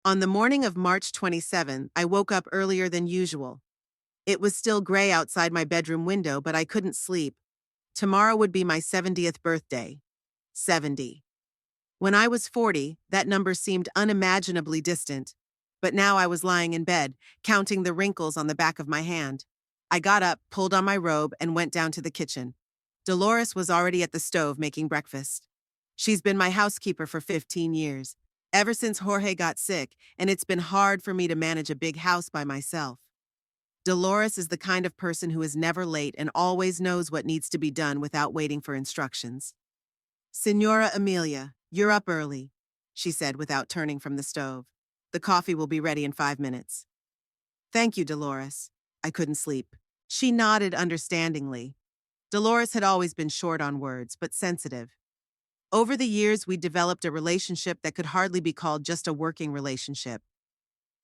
On the morning of March 27th, I woke up earlier than usual. It was still gray outside my bedroom window, but I couldn't sleep. Tomorrow would be my 70th birthday. 70. When I was 40, that number seemed unimaginably distant. But now I was lying in bed, counting the wrinkles on the back of my hand. I got up, pulled on my robe, and went down to the kitchen. Dolores was already at the stove making breakfast. She's been my housekeeper for 15 years, ever since Jorge got sick, and it's been hard for me to manage a big house by myself. Dolores is the kind of person who is never late and always knows what needs to be done without waiting for instructions. Senora Amelia, you're up early, she said without turning from the stove. The coffee will be ready in 5 minutes. Thank you, Dolores. I couldn't sleep. She nodded understandingly. Dolores had always been short on words, but sensitive. Over the years, we developed a relationship that could hardly be called just a working relationship.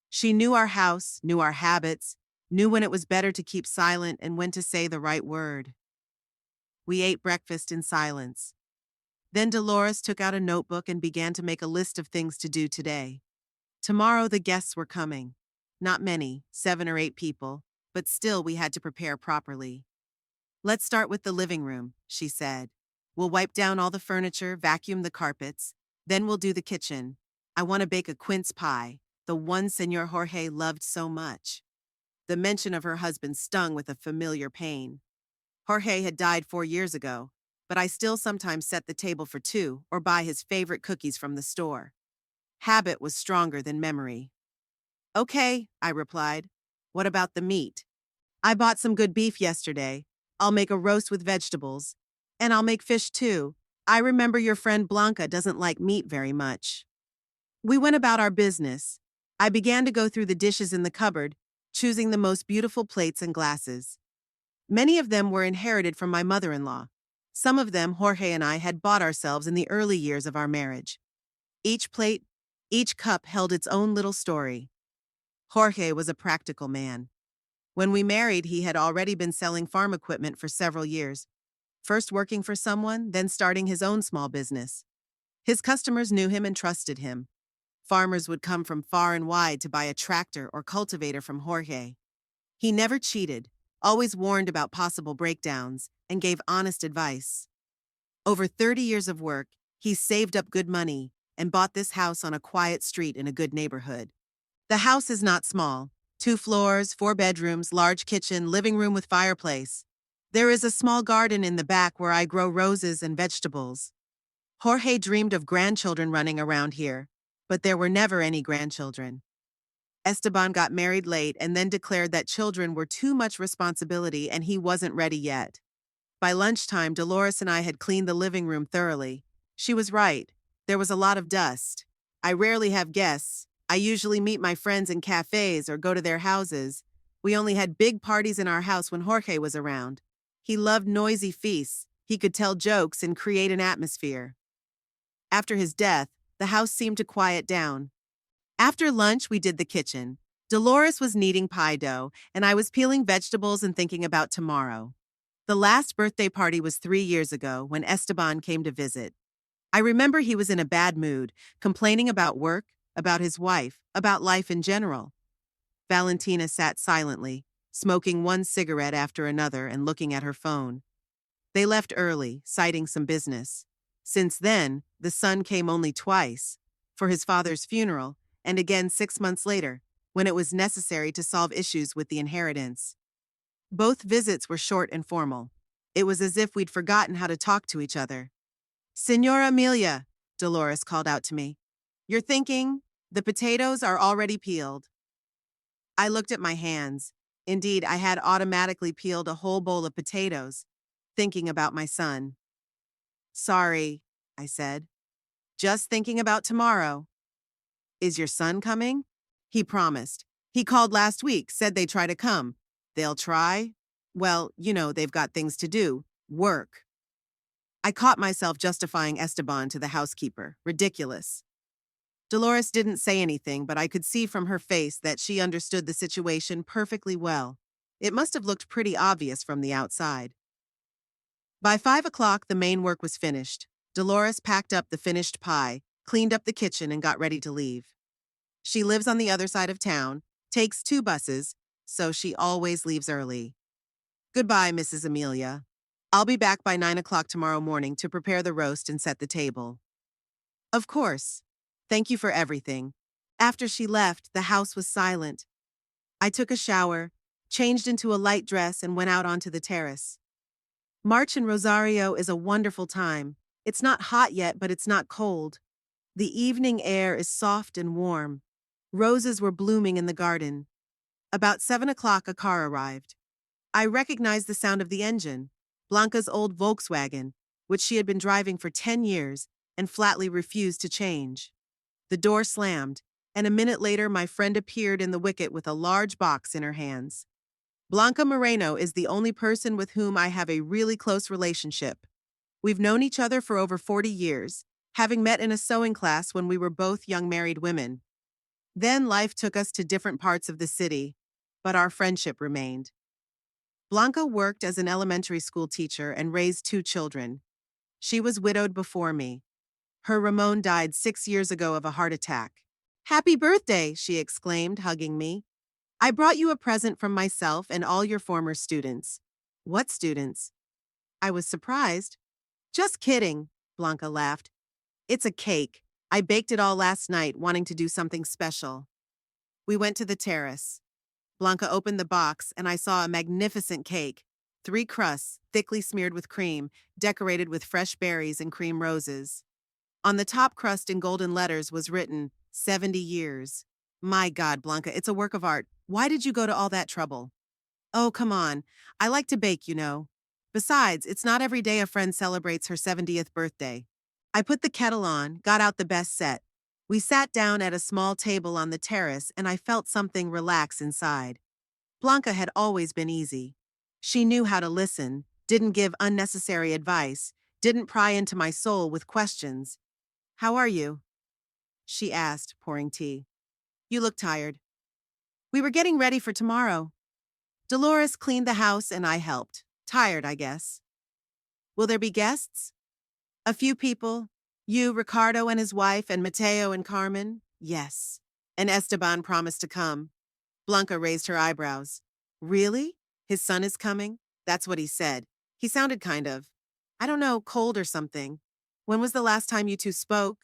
She knew our house, knew our habits, knew when it was better to keep silent and when to say the right word. We ate breakfast in silence. Then Dolores took out a notebook and began to make a list of things to do today. Tomorrow the guests were coming. Not many, 7 or 8 people, but still we had to prepare properly. Let's start with the living room, she said. We'll wipe down all the furniture, vacuum the carpets, then we'll do the kitchen. I want to bake a quince pie, the one Senor Jorge loved so much. The mention of her husband stung with a familiar pain. Jorge had died 4 years ago, but I still sometimes set the table for 2 or buy his favorite cookies from the store. Habit was stronger than memory. Okay, I replied. What about the meat? I bought some good beef yesterday. I'll make a roast with vegetables. And I'll make fish too. I remember your friend Blanca doesn't like meat very much. We went about our business. I began to go through the dishes in the cupboard, choosing the most beautiful plates and glasses. Many of them were inherited from my mother-in-law. Some of them Jorge and I had bought ourselves in the early years of our marriage. Each plate, each cup held its own little story. Jorge was a practical man. When we married, he had already been selling farm equipment for several years, first working for someone, then starting his own small business. His customers knew him and trusted him. Farmers would come from far and wide to buy a tractor or cultivator from Jorge. He never cheated, always warned about possible breakdowns, and gave honest advice. Over 30 years of work, he saved up good money and bought this house on a quiet street in a good neighborhood. The house is not small. 2 floors, 4 bedrooms, large kitchen, living room with fireplace. There is a small garden in the back where I grow roses and vegetables. Jorge dreamed of grandchildren running around here, but there were never any grandchildren. Esteban got married late and then declared that children were too much responsibility and he wasn't ready yet. By lunchtime, Dolores and I had cleaned the living room thoroughly. She was right. There was a lot of dust. I rarely have guests. I usually meet my friends in cafes or go to their houses. We only had big parties in our house when Jorge was around. He loved noisy feasts. He could tell jokes and create an atmosphere. After his death, the house seemed to quiet down. After lunch, we did the kitchen. Dolores was kneading pie dough, and I was peeling vegetables and thinking about tomorrow. The last birthday party was 3 years ago when Esteban came to visit. I remember he was in a bad mood, complaining about work, about his wife, about life in general. Valentina sat silently, smoking one cigarette after another and looking at her phone. They left early, citing some business. Since then, the son came only twice, for his father's funeral, and again 6 months later, when it was necessary to solve issues with the inheritance. Both visits were short and formal. It was as if we'd forgotten how to talk to each other. Senora Amelia, Dolores called out to me. You're thinking? The potatoes are already peeled. I looked at my hands. Indeed, I had automatically peeled a whole bowl of potatoes, thinking about my son. Sorry, I said. Just thinking about tomorrow. Is your son coming? He promised. He called last week, said they'd try to come. They'll try? Well, they've got things to do. Work. I caught myself justifying Esteban to the housekeeper. Ridiculous. Dolores didn't say anything, but I could see from her face that she understood the situation perfectly well. It must have looked pretty obvious from the outside. By 5 o'clock, the main work was finished. Dolores packed up the finished pie, cleaned up the kitchen, and got ready to leave. She lives on the other side of town, takes 2 buses, so she always leaves early. Goodbye, Mrs. Amelia. I'll be back by 9 o'clock tomorrow morning to prepare the roast and set the table. Of course. Thank you for everything. After she left, the house was silent. I took a shower, changed into a light dress, and went out onto the terrace. March in Rosario is a wonderful time. It's not hot yet, but it's not cold. The evening air is soft and warm. Roses were blooming in the garden. About 7 o'clock, a car arrived. I recognized the sound of the engine, Blanca's old Volkswagen, which she had been driving for 10 years and flatly refused to change. The door slammed, and a minute later my friend appeared in the wicket with a large box in her hands. Blanca Moreno is the only person with whom I have a really close relationship. We've known each other for over 40 years, having met in a sewing class when we were both young married women. Then life took us to different parts of the city, but our friendship remained. Blanca worked as an elementary school teacher and raised 2 children. She was widowed before me. Her Ramon died 6 years ago of a heart attack. Happy birthday, she exclaimed, hugging me. I brought you a present from myself and all your former students. What students? I was surprised. Just kidding, Blanca laughed. It's a cake. I baked it all last night, wanting to do something special. We went to the terrace. Blanca opened the box, and I saw a magnificent cake. 3 crusts, thickly smeared with cream, decorated with fresh berries and cream roses. On the top crust in golden letters was written, 70 years. My God, Blanca, it's a work of art. Why did you go to all that trouble? Oh, come on. I like to bake, you know. Besides, it's not every day a friend celebrates her 70th birthday. I put the kettle on, got out the best set. We sat down at a small table on the terrace, and I felt something relax inside. Blanca had always been easy. She knew how to listen, didn't give unnecessary advice, didn't pry into my soul with questions. How are you? She asked, pouring tea. You look tired. We were getting ready for tomorrow. Dolores cleaned the house and I helped. Tired, I guess. Will there be guests? A few people. You, Ricardo and his wife, and Mateo and Carmen? Yes. And Esteban promised to come. Blanca raised her eyebrows. Really? His son is coming? That's what he said. He sounded kind of, I don't know, cold or something. When was the last time you two spoke?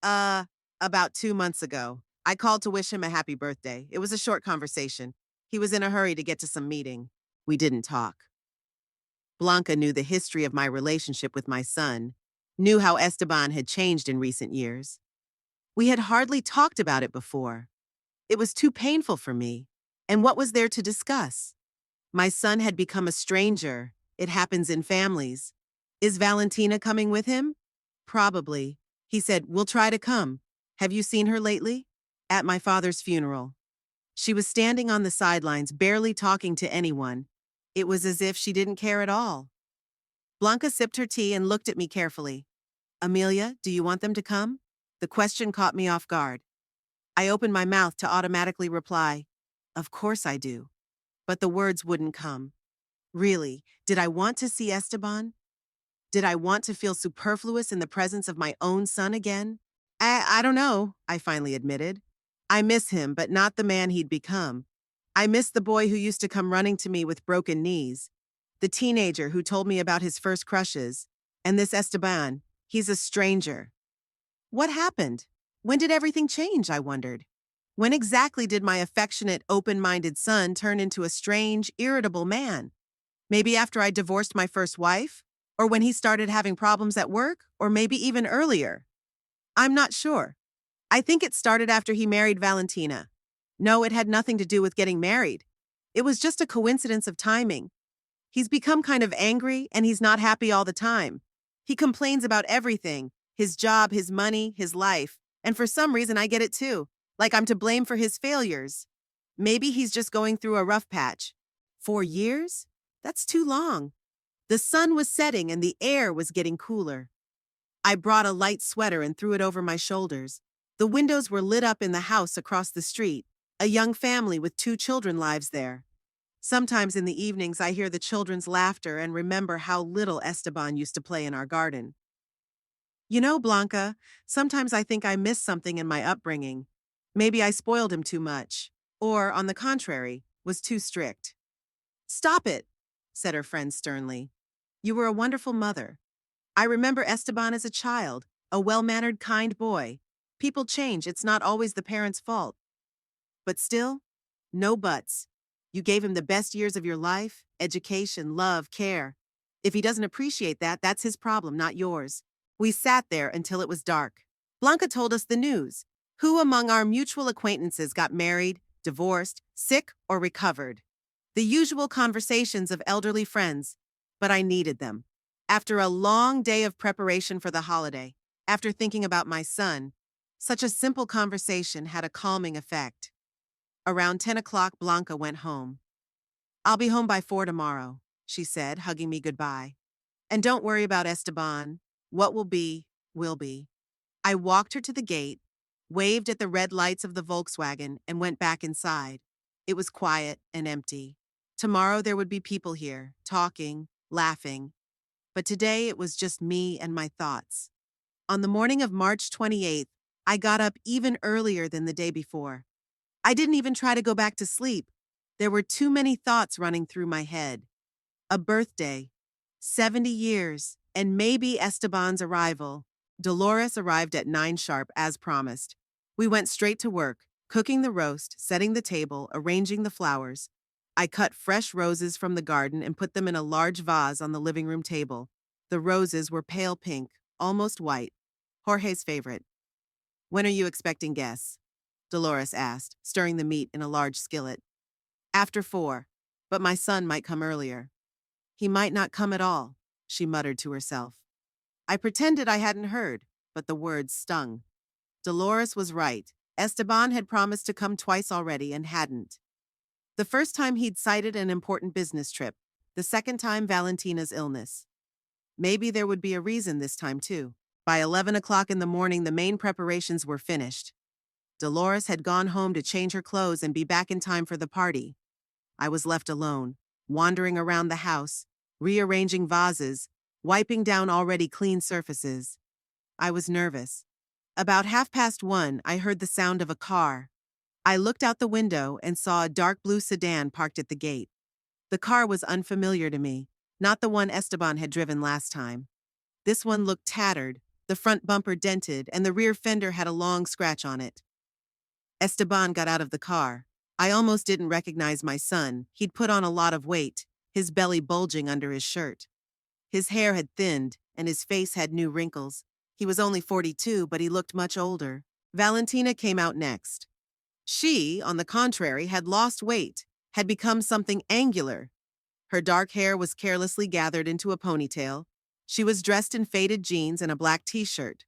About 2 months ago. I called to wish him a happy birthday. It was a short conversation. He was in a hurry to get to some meeting. We didn't talk. Blanca knew the history of my relationship with my son, knew how Esteban had changed in recent years. We had hardly talked about it before. It was too painful for me. And what was there to discuss? My son had become a stranger. It happens in families. Is Valentina coming with him? Probably. He said, we'll try to come. Have you seen her lately? At my father's funeral. She was standing on the sidelines, barely talking to anyone. It was as if she didn't care at all. Blanca sipped her tea and looked at me carefully. Amelia, do you want them to come? The question caught me off guard. I opened my mouth to automatically reply, of course I do. But the words wouldn't come. Really, did I want to see Esteban? Did I want to feel superfluous in the presence of my own son again? I don't know, I finally admitted. I miss him, but not the man he'd become. I miss the boy who used to come running to me with broken knees, the teenager who told me about his first crushes, and this Esteban, he's a stranger. What happened? When did everything change, I wondered. When exactly did my affectionate, open-minded son turn into a strange, irritable man? Maybe after I divorced my first wife? Or when he started having problems at work? Or maybe even earlier? I'm not sure. I think it started after he married Valentina. No, it had nothing to do with getting married. It was just a coincidence of timing. He's become kind of angry, and he's not happy all the time. He complains about everything, his job, his money, his life, and for some reason I get it too, like I'm to blame for his failures. Maybe he's just going through a rough patch. 4 years? That's too long. The sun was setting and the air was getting cooler. I brought a light sweater and threw it over my shoulders. The windows were lit up in the house across the street. A young family with 2 children lives there. Sometimes in the evenings I hear the children's laughter and remember how little Esteban used to play in our garden. You know, Blanca, sometimes I think I miss something in my upbringing. Maybe I spoiled him too much. Or, on the contrary, was too strict. Stop it, said her friend sternly. You were a wonderful mother. I remember Esteban as a child, a well-mannered, kind boy. People change, it's not always the parents' fault. But still, no buts. You gave him the best years of your life, education, love, care. If he doesn't appreciate that, that's his problem, not yours. We sat there until it was dark. Blanca told us the news. Who among our mutual acquaintances got married, divorced, sick, or recovered? The usual conversations of elderly friends, but I needed them. After a long day of preparation for the holiday, after thinking about my son, such a simple conversation had a calming effect. Around 10 o'clock, Blanca went home. I'll be home by 4 tomorrow, she said, hugging me goodbye. And don't worry about Esteban. What will be, will be. I walked her to the gate, waved at the red lights of the Volkswagen, and went back inside. It was quiet and empty. Tomorrow there would be people here, talking, laughing. But today it was just me and my thoughts. On the morning of March 28th, I got up even earlier than the day before. I didn't even try to go back to sleep. There were too many thoughts running through my head. A birthday, 70 years, and maybe Esteban's arrival. Dolores arrived at 9 sharp as promised. We went straight to work, cooking the roast, setting the table, arranging the flowers. I cut fresh roses from the garden and put them in a large vase on the living room table. The roses were pale pink, almost white. Jorge's favorite. When are you expecting guests? Dolores asked, stirring the meat in a large skillet. After 4, but my son might come earlier. He might not come at all, she muttered to herself. I pretended I hadn't heard, but the words stung. Dolores was right. Esteban had promised to come twice already and hadn't. The first time he'd cited an important business trip, the second time Valentina's illness. Maybe there would be a reason this time too. By 11 o'clock in the morning, the main preparations were finished. Dolores had gone home to change her clothes and be back in time for the party. I was left alone, wandering around the house, rearranging vases, wiping down already clean surfaces. I was nervous. About 1:30, I heard the sound of a car. I looked out the window and saw a dark blue sedan parked at the gate. The car was unfamiliar to me, not the one Esteban had driven last time. This one looked tattered, the front bumper dented, and the rear fender had a long scratch on it. Esteban got out of the car. I almost didn't recognize my son. He'd put on a lot of weight, his belly bulging under his shirt. His hair had thinned, and his face had new wrinkles. He was only 42, but he looked much older. Valentina came out next. She, on the contrary, had lost weight, had become something angular. Her dark hair was carelessly gathered into a ponytail. She was dressed in faded jeans and a black t-shirt.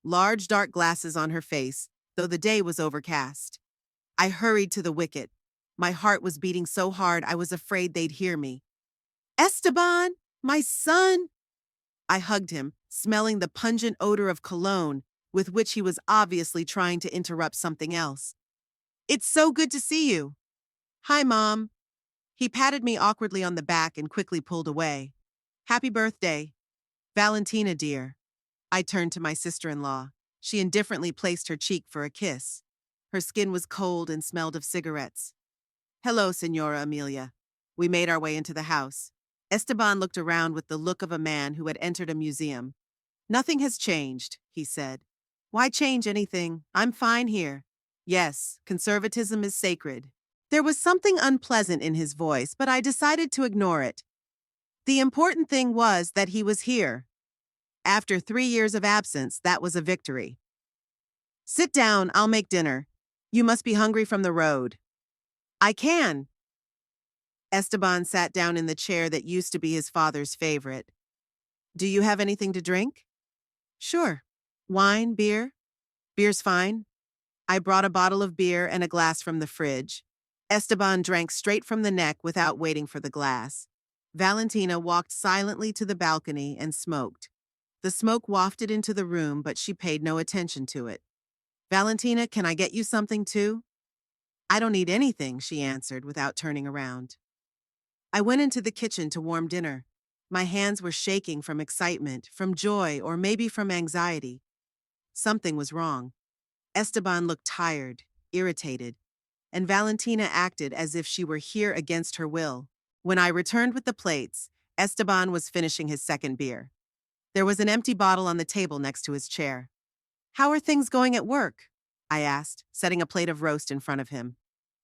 Large dark glasses on her face, though the day was overcast. I hurried to the wicket. My heart was beating so hard I was afraid they'd hear me. Esteban, my son! I hugged him, smelling the pungent odor of cologne, with which he was obviously trying to interrupt something else. It's so good to see you. Hi, Mom. He patted me awkwardly on the back and quickly pulled away. Happy birthday. Valentina, dear. I turned to my sister-in-law. She indifferently placed her cheek for a kiss. Her skin was cold and smelled of cigarettes. Hello, Senora Amelia. We made our way into the house. Esteban looked around with the look of a man who had entered a museum. Nothing has changed, he said. Why change anything? I'm fine here. Yes, conservatism is sacred. There was something unpleasant in his voice, but I decided to ignore it. The important thing was that he was here. After 3 years of absence, that was a victory. Sit down, I'll make dinner. You must be hungry from the road. I can. Esteban sat down in the chair that used to be his father's favorite. Do you have anything to drink? Sure. Wine, beer? Beer's fine. I brought a bottle of beer and a glass from the fridge. Esteban drank straight from the neck without waiting for the glass. Valentina walked silently to the balcony and smoked. The smoke wafted into the room, but she paid no attention to it. Valentina, can I get you something too? I don't need anything, she answered without turning around. I went into the kitchen to warm dinner. My hands were shaking from excitement, from joy, or maybe from anxiety. Something was wrong. Esteban looked tired, irritated, and Valentina acted as if she were here against her will. When I returned with the plates, Esteban was finishing his second beer. There was an empty bottle on the table next to his chair. "How are things going at work?" I asked, setting a plate of roast in front of him.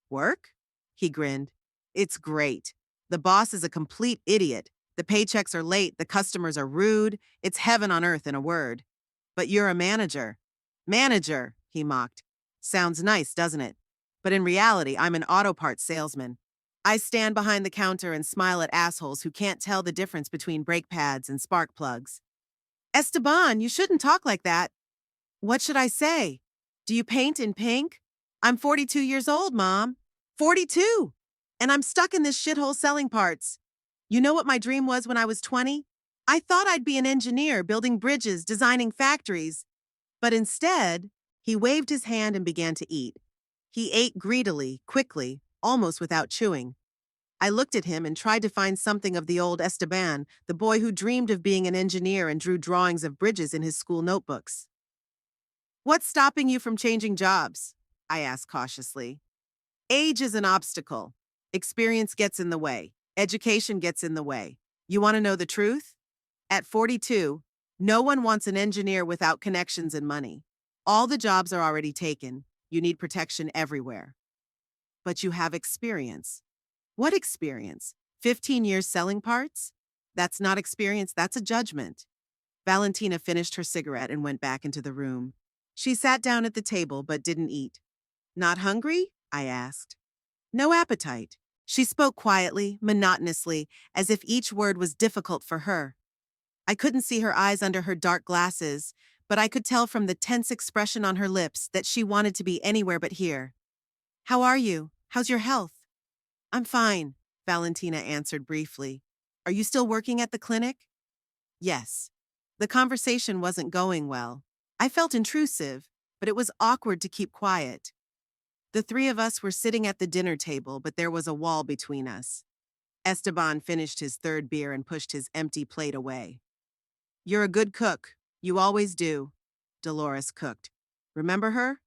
"Work?" He grinned. "It's great. The boss is a complete idiot. The paychecks are late, the customers are rude. It's heaven on earth in a word. But you're a manager." "Manager," he mocked. "Sounds nice, doesn't it? But in reality, I'm an auto parts salesman. I stand behind the counter and smile at assholes who can't tell the difference between brake pads and spark plugs." "Esteban, you shouldn't talk like that." "What should I say? Do you paint in pink? I'm 42 years old, Mom. 42! And I'm stuck in this shithole selling parts. You know what my dream was when I was 20? I thought I'd be an engineer, building bridges, designing factories. But instead, he waved his hand and began to eat. He ate greedily, quickly, almost without chewing. I looked at him and tried to find something of the old Esteban, the boy who dreamed of being an engineer and drew drawings of bridges in his school notebooks. "What's stopping you from changing jobs?" I asked cautiously. "Age is an obstacle. Experience gets in the way. Education gets in the way. You want to know the truth? At 42, no one wants an engineer without connections and money. All the jobs are already taken. You need protection everywhere. But you have experience." "What experience? 15 years selling parts?" "That's not experience, that's a judgment." Valentina finished her cigarette and went back into the room. She sat down at the table but didn't eat. "Not hungry?" I asked. "No appetite." She spoke quietly, monotonously, as if each word was difficult for her. I couldn't see her eyes under her dark glasses, but I could tell from the tense expression on her lips that she wanted to be anywhere but here. "How are you? How's your health?" "I'm fine," Valentina answered briefly. "Are you still working at the clinic?" "Yes." The conversation wasn't going well. I felt intrusive, but it was awkward to keep quiet. The three of us were sitting at the dinner table, but there was a wall between us. Esteban finished his third beer and pushed his empty plate away. "You're a good cook. You always do." Dolores cooked. "Remember her?"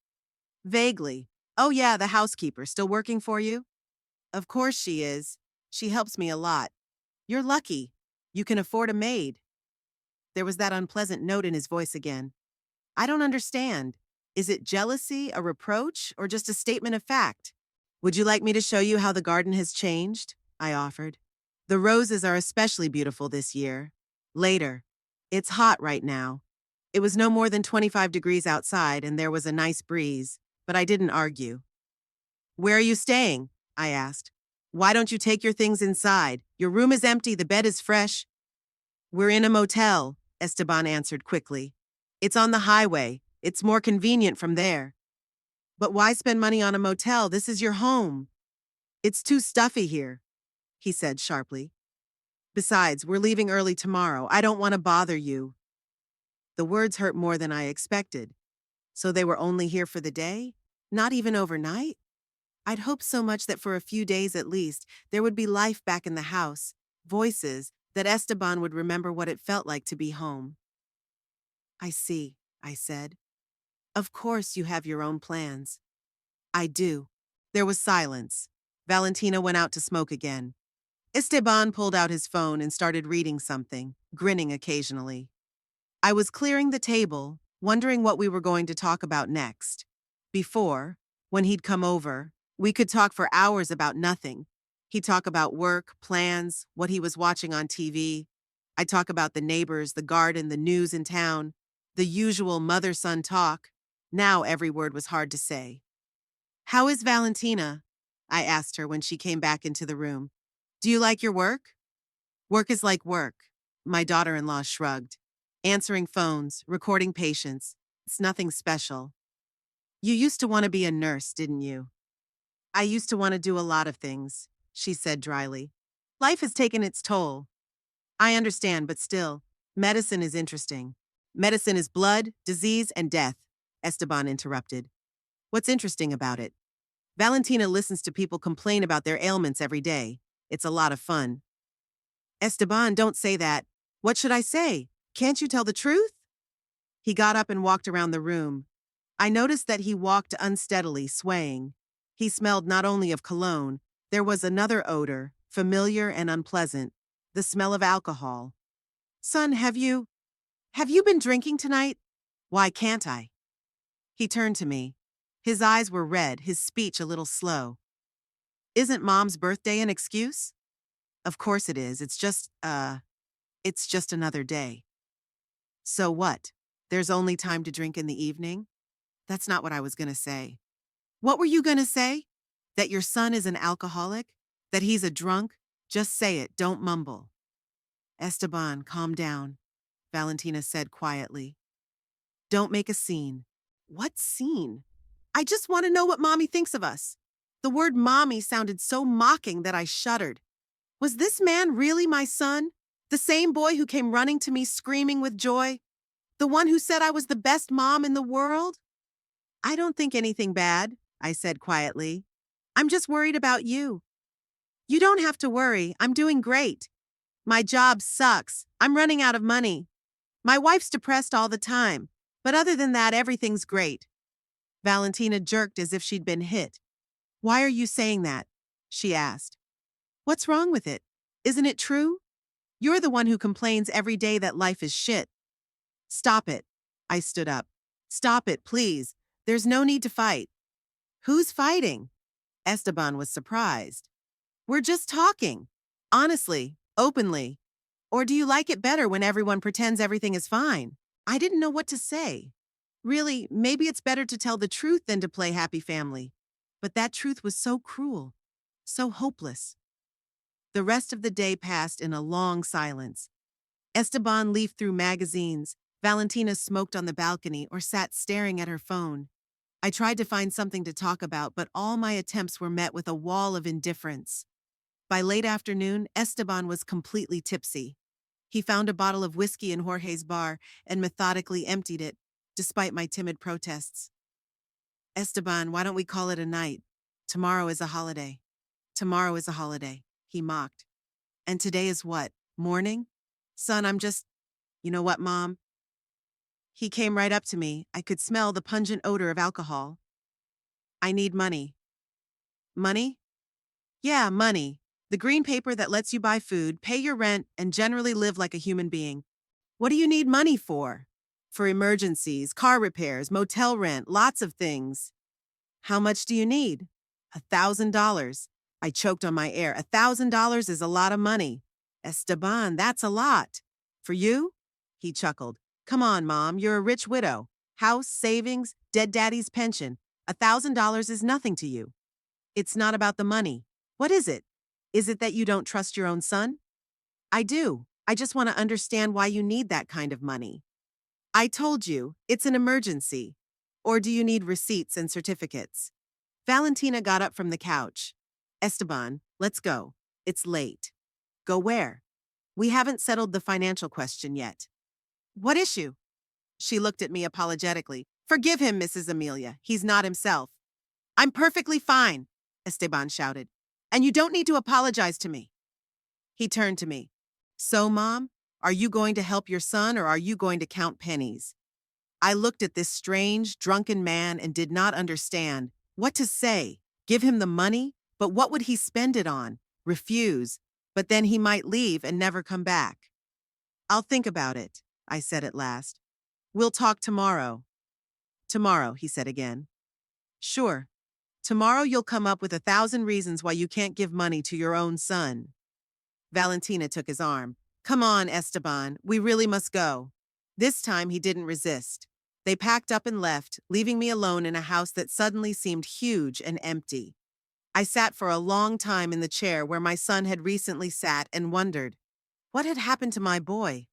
"Vaguely." "Oh yeah, the housekeeper, still working for you?" "Of course she is. She helps me a lot." "You're lucky. You can afford a maid." There was that unpleasant note in his voice again. "I don't understand. Is it jealousy, a reproach, or just a statement of fact?" "Would you like me to show you how the garden has changed?" I offered. "The roses are especially beautiful this year." "Later. It's hot right now." It was no more than 25 degrees outside and there was a nice breeze, but I didn't argue. "Where are you staying?" I asked. "Why don't you take your things inside? Your room is empty, the bed is fresh." "We're in a motel," Esteban answered quickly. "It's on the highway. It's more convenient from there." "But why spend money on a motel? This is your home." "It's too stuffy here," he said sharply. "Besides, we're leaving early tomorrow. I don't want to bother you." The words hurt more than I expected. So they were only here for the day? Not even overnight? I'd hoped so much that for a few days at least, there would be life back in the house, voices, that Esteban would remember what it felt like to be home. "I see," I said. "Of course you have your own plans." "I do." There was silence. Valentina went out to smoke again. Esteban pulled out his phone and started reading something, grinning occasionally. I was clearing the table, wondering what we were going to talk about next. Before, when he'd come over, we could talk for hours about nothing. He'd talk about work, plans, what he was watching on TV. I'd talk about the neighbors, the garden, the news in town, the usual mother-son talk. Now every word was hard to say. "How is Valentina?" I asked her when she came back into the room. "Do you like your work?" "Work is like work," my daughter-in-law shrugged. "Answering phones, recording patients. It's nothing special." "You used to want to be a nurse, didn't you?" "I used to want to do a lot of things," she said dryly. "Life has taken its toll." "I understand, but still, medicine is interesting." "Medicine is blood, disease, and death," Esteban interrupted. "What's interesting about it?" "Valentina listens to people complain about their ailments every day. It's a lot of fun." "Esteban, don't say that." "What should I say? Can't you tell the truth?" He got up and walked around the room. I noticed that he walked unsteadily, swaying. He smelled not only of cologne, there was another odor, familiar and unpleasant, the smell of alcohol. Son, have you been drinking tonight? Why can't I? He turned to me. His eyes were red, his speech a little slow. Isn't Mom's birthday an excuse? Of course it is. It's just another day. So what? There's only time to drink in the evening? That's not what I was gonna say. What were you gonna say? That your son is an alcoholic? That he's a drunk? Just say it, don't mumble. Esteban, calm down, Valentina said quietly. Don't make a scene. What scene? I just want to know what Mommy thinks of us. The word Mommy sounded so mocking that I shuddered. Was this man really my son? The same boy who came running to me screaming with joy? The one who said I was the best mom in the world? I don't think anything bad, I said quietly. I'm just worried about you. You don't have to worry, I'm doing great. My job sucks. I'm running out of money. My wife's depressed all the time, but other than that, everything's great. Valentina jerked as if she'd been hit. Why are you saying that? She asked. What's wrong with it? Isn't it true? You're the one who complains every day that life is shit. Stop it. I stood up. Stop it, please. There's no need to fight. Who's fighting? Esteban was surprised. We're just talking. Honestly, openly. Or do you like it better when everyone pretends everything is fine? I didn't know what to say. Really, maybe it's better to tell the truth than to play happy family. But that truth was so cruel, so hopeless. The rest of the day passed in a long silence. Esteban leafed through magazines. Valentina smoked on the balcony or sat staring at her phone. I tried to find something to talk about, but all my attempts were met with a wall of indifference. By late afternoon, Esteban was completely tipsy. He found a bottle of whiskey in Jorge's bar and methodically emptied it, despite my timid protests. Esteban, why don't we call it a night? Tomorrow is a holiday. Tomorrow is a holiday, he mocked. And today is what? Morning? Son, You know what, Mom? He came right up to me. I could smell the pungent odor of alcohol. I need money. Money? Yeah, money. The green paper that lets you buy food, pay your rent, and generally live like a human being. What do you need money for? For emergencies, car repairs, motel rent, lots of things. How much do you need? $1,000. I choked on my air. $1,000 is a lot of money. Esteban, that's a lot. For you? He chuckled. Come on, Mom, you're a rich widow. House, savings, dead daddy's pension. $1,000 is nothing to you. It's not about the money. What is it? Is it that you don't trust your own son? I do. I just want to understand why you need that kind of money. I told you, it's an emergency. Or do you need receipts and certificates? Valentina got up from the couch. Esteban, let's go. It's late. Go where? We haven't settled the financial question yet. What issue? She looked at me apologetically. Forgive him, Mrs. Amelia. He's not himself. I'm perfectly fine, Esteban shouted. And you don't need to apologize to me. He turned to me. So, Mom, are you going to help your son or are you going to count pennies? I looked at this strange, drunken man and did not understand what to say. Give him the money? But what would he spend it on? Refuse. But then he might leave and never come back. I'll think about it, I said at last. We'll talk tomorrow. Tomorrow, he said again. Sure. Tomorrow you'll come up with 1,000 reasons why you can't give money to your own son. Valentina took his arm. Come on, Esteban, we really must go. This time he didn't resist. They packed up and left, leaving me alone in a house that suddenly seemed huge and empty. I sat for a long time in the chair where my son had recently sat and wondered, what had happened to my boy?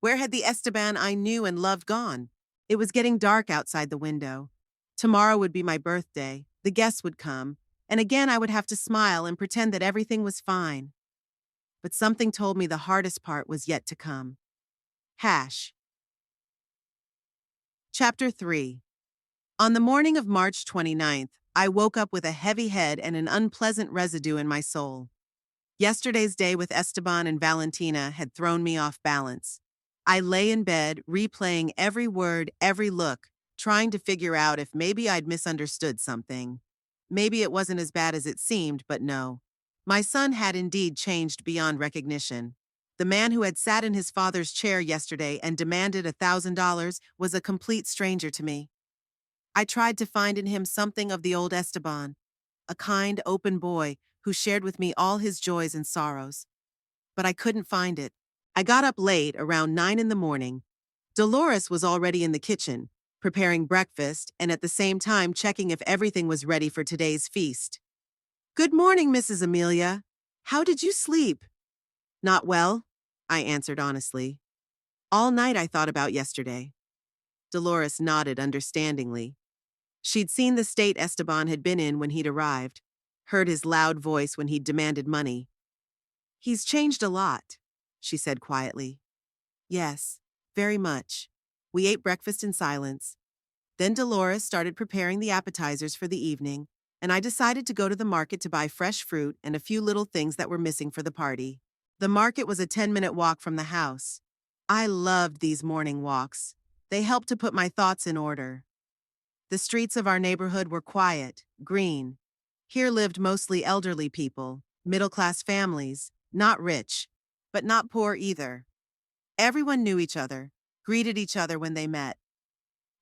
Where had the Esteban I knew and loved gone? It was getting dark outside the window. Tomorrow would be my birthday. The guests would come, and again I would have to smile and pretend that everything was fine. But something told me the hardest part was yet to come. Hash. Chapter 3. On the morning of March 29th, I woke up with a heavy head and an unpleasant residue in my soul. Yesterday's day with Esteban and Valentina had thrown me off balance. I lay in bed, replaying every word, every look, trying to figure out if maybe I'd misunderstood something. Maybe it wasn't as bad as it seemed, but no. My son had indeed changed beyond recognition. The man who had sat in his father's chair yesterday and demanded $1,000 was a complete stranger to me. I tried to find in him something of the old Esteban, a kind, open boy who shared with me all his joys and sorrows. But I couldn't find it. I got up late, around 9 in the morning. Dolores was already in the kitchen, preparing breakfast and at the same time checking if everything was ready for today's feast. "Good morning, Mrs. Amelia. How did you sleep?" "Not well," I answered honestly. "All night I thought about yesterday." Dolores nodded understandingly. She'd seen the state Esteban had been in when he'd arrived, heard his loud voice when he'd demanded money. "He's changed a lot," she said quietly. "Yes, very much." We ate breakfast in silence. Then Dolores started preparing the appetizers for the evening, and I decided to go to the market to buy fresh fruit and a few little things that were missing for the party. The market was a 10-minute walk from the house. I loved these morning walks. They helped to put my thoughts in order. The streets of our neighborhood were quiet, green. Here lived mostly elderly people, middle-class families, not rich, but not poor either. Everyone knew each other, greeted each other when they met.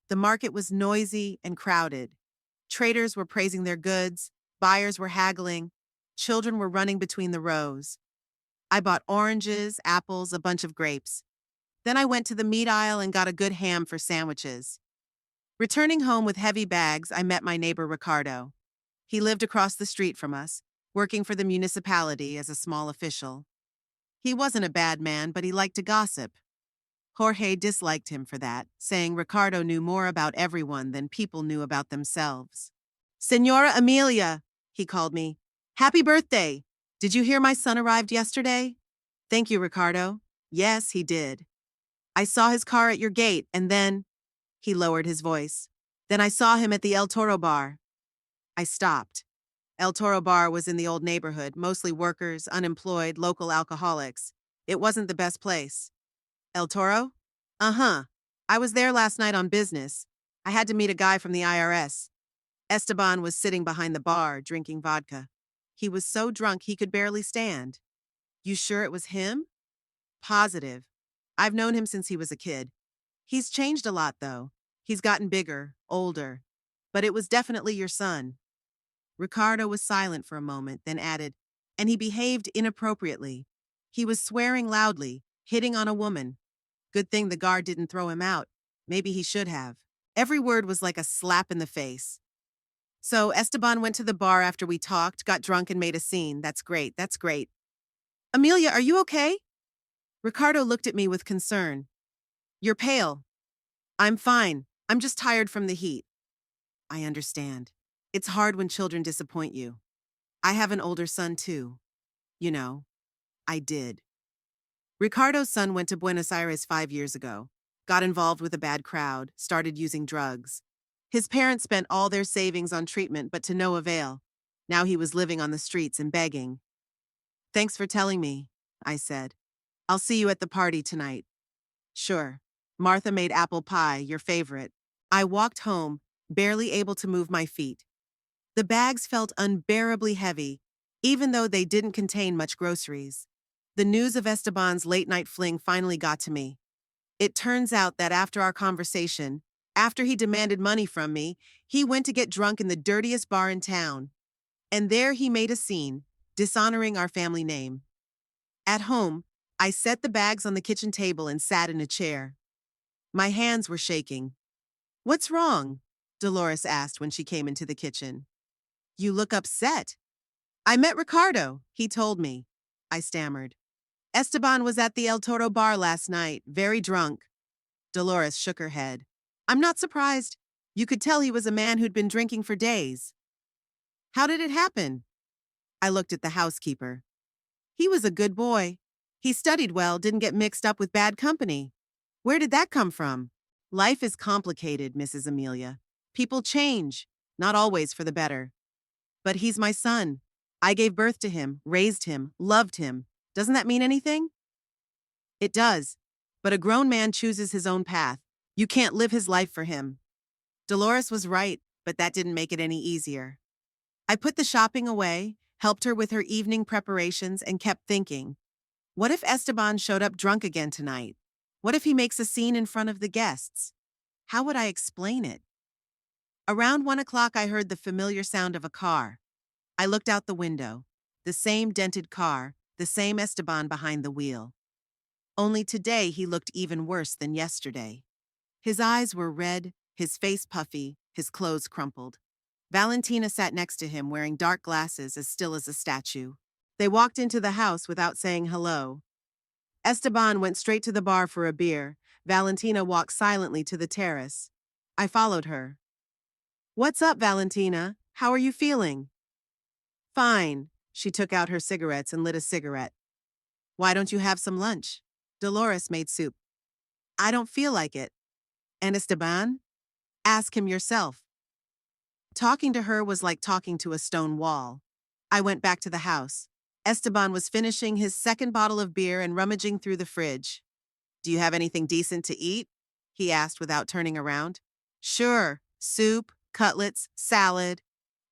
The market was noisy and crowded. Traders were praising their goods, buyers were haggling, children were running between the rows. I bought oranges, apples, a bunch of grapes. Then I went to the meat aisle and got a good ham for sandwiches. Returning home with heavy bags, I met my neighbor Ricardo. He lived across the street from us, working for the municipality as a small official. He wasn't a bad man, but he liked to gossip. Jorge disliked him for that, saying Ricardo knew more about everyone than people knew about themselves. "Senora Amelia," he called me. "Happy birthday! Did you hear my son arrived yesterday?" "Thank you, Ricardo." "Yes, he did. I saw his car at your gate, and then—" He lowered his voice. "Then I saw him at the El Toro bar." I stopped. El Toro bar was in the old neighborhood, mostly workers, unemployed, local alcoholics. It wasn't the best place. "El Toro?" "Uh-huh. I was there last night on business. I had to meet a guy from the IRS. Esteban was sitting behind the bar, drinking vodka. He was so drunk he could barely stand." "You sure it was him?" "Positive. I've known him since he was a kid. He's changed a lot, though. He's gotten bigger, older. But it was definitely your son." Ricardo was silent for a moment, then added, "And he behaved inappropriately. He was swearing loudly, hitting on a woman. Good thing the guard didn't throw him out. Maybe he should have." Every word was like a slap in the face. "So Esteban went to the bar after we talked, got drunk and made a scene. That's great, that's great. Amelia, are you okay?" Ricardo looked at me with concern. "You're pale." "I'm fine. I'm just tired from the heat." "I understand. It's hard when children disappoint you. I have an older son too. You know, I did." Ricardo's son went to Buenos Aires 5 years ago, got involved with a bad crowd, started using drugs. His parents spent all their savings on treatment, but to no avail. Now he was living on the streets and begging. "Thanks for telling me," I said. "I'll see you at the party tonight." "Sure. Martha made apple pie, your favorite." I walked home, barely able to move my feet. The bags felt unbearably heavy, even though they didn't contain much groceries. The news of Esteban's late-night fling finally got to me. It turns out that after our conversation, after he demanded money from me, he went to get drunk in the dirtiest bar in town. And there he made a scene, dishonoring our family name. At home, I set the bags on the kitchen table and sat in a chair. My hands were shaking. "What's wrong?" Dolores asked when she came into the kitchen. "You look upset." "I met Ricardo," he told me. I stammered. "Esteban was at the El Toro bar last night, very drunk." Dolores shook her head. "I'm not surprised. You could tell he was a man who'd been drinking for days." "How did it happen?" I looked at the housekeeper. "He was a good boy. He studied well, didn't get mixed up with bad company." "Where did that come from?" "Life is complicated, Mrs. Amelia. People change, not always for the better. But he's my son. I gave birth to him, raised him, loved him. Doesn't that mean anything?" "It does. But a grown man chooses his own path. You can't live his life for him." Dolores was right, but that didn't make it any easier. I put the shopping away, helped her with her evening preparations, and kept thinking, what if Esteban showed up drunk again tonight? What if he makes a scene in front of the guests? How would I explain it? Around 1 o'clock, I heard the familiar sound of a car. I looked out the window. The same dented car, the same Esteban behind the wheel. Only today he looked even worse than yesterday. His eyes were red, his face puffy, his clothes crumpled. Valentina sat next to him wearing dark glasses, as still as a statue. They walked into the house without saying hello. Esteban went straight to the bar for a beer. Valentina walked silently to the terrace. I followed her. What's up, Valentina? How are you feeling? Fine. She took out her cigarettes and lit a cigarette. Why don't you have some lunch? Dolores made soup. I don't feel like it. And Esteban? Ask him yourself. Talking to her was like talking to a stone wall. I went back to the house. Esteban was finishing his second bottle of beer and rummaging through the fridge. Do you have anything decent to eat? He asked without turning around. Sure, soup, cutlets, salad.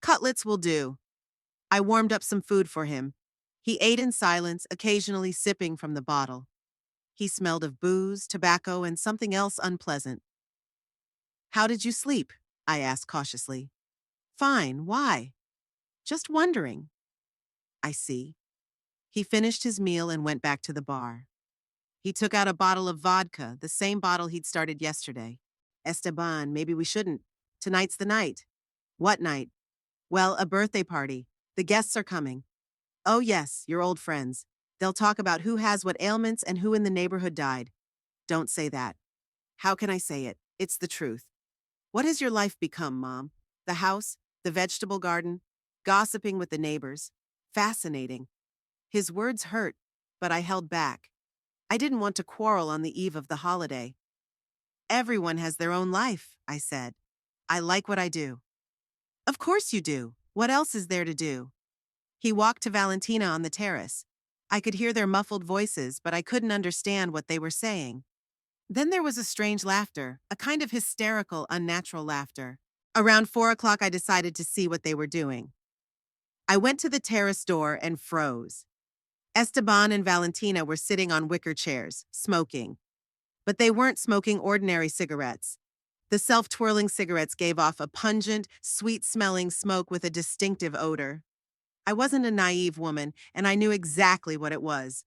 Cutlets will do. I warmed up some food for him. He ate in silence, occasionally sipping from the bottle. He smelled of booze, tobacco, and something else unpleasant. How did you sleep? I asked cautiously. Fine, why? Just wondering. I see. He finished his meal and went back to the bar. He took out a bottle of vodka, the same bottle he'd started yesterday. Esteban, maybe we shouldn't. Tonight's the night. What night? Well, a birthday party. The guests are coming. Oh yes, your old friends. They'll talk about who has what ailments and who in the neighborhood died. Don't say that. How can I say it? It's the truth. What has your life become, Mom? The house, the vegetable garden, gossiping with the neighbors. Fascinating. His words hurt, but I held back. I didn't want to quarrel on the eve of the holiday. Everyone has their own life, I said. I like what I do. Of course you do. What else is there to do? He walked to Valentina on the terrace. I could hear their muffled voices, but I couldn't understand what they were saying. Then there was a strange laughter, a kind of hysterical, unnatural laughter. Around 4 o'clock, I decided to see what they were doing. I went to the terrace door and froze. Esteban and Valentina were sitting on wicker chairs, smoking. But they weren't smoking ordinary cigarettes. The self-twirling cigarettes gave off a pungent, sweet-smelling smoke with a distinctive odor. I wasn't a naive woman, and I knew exactly what it was.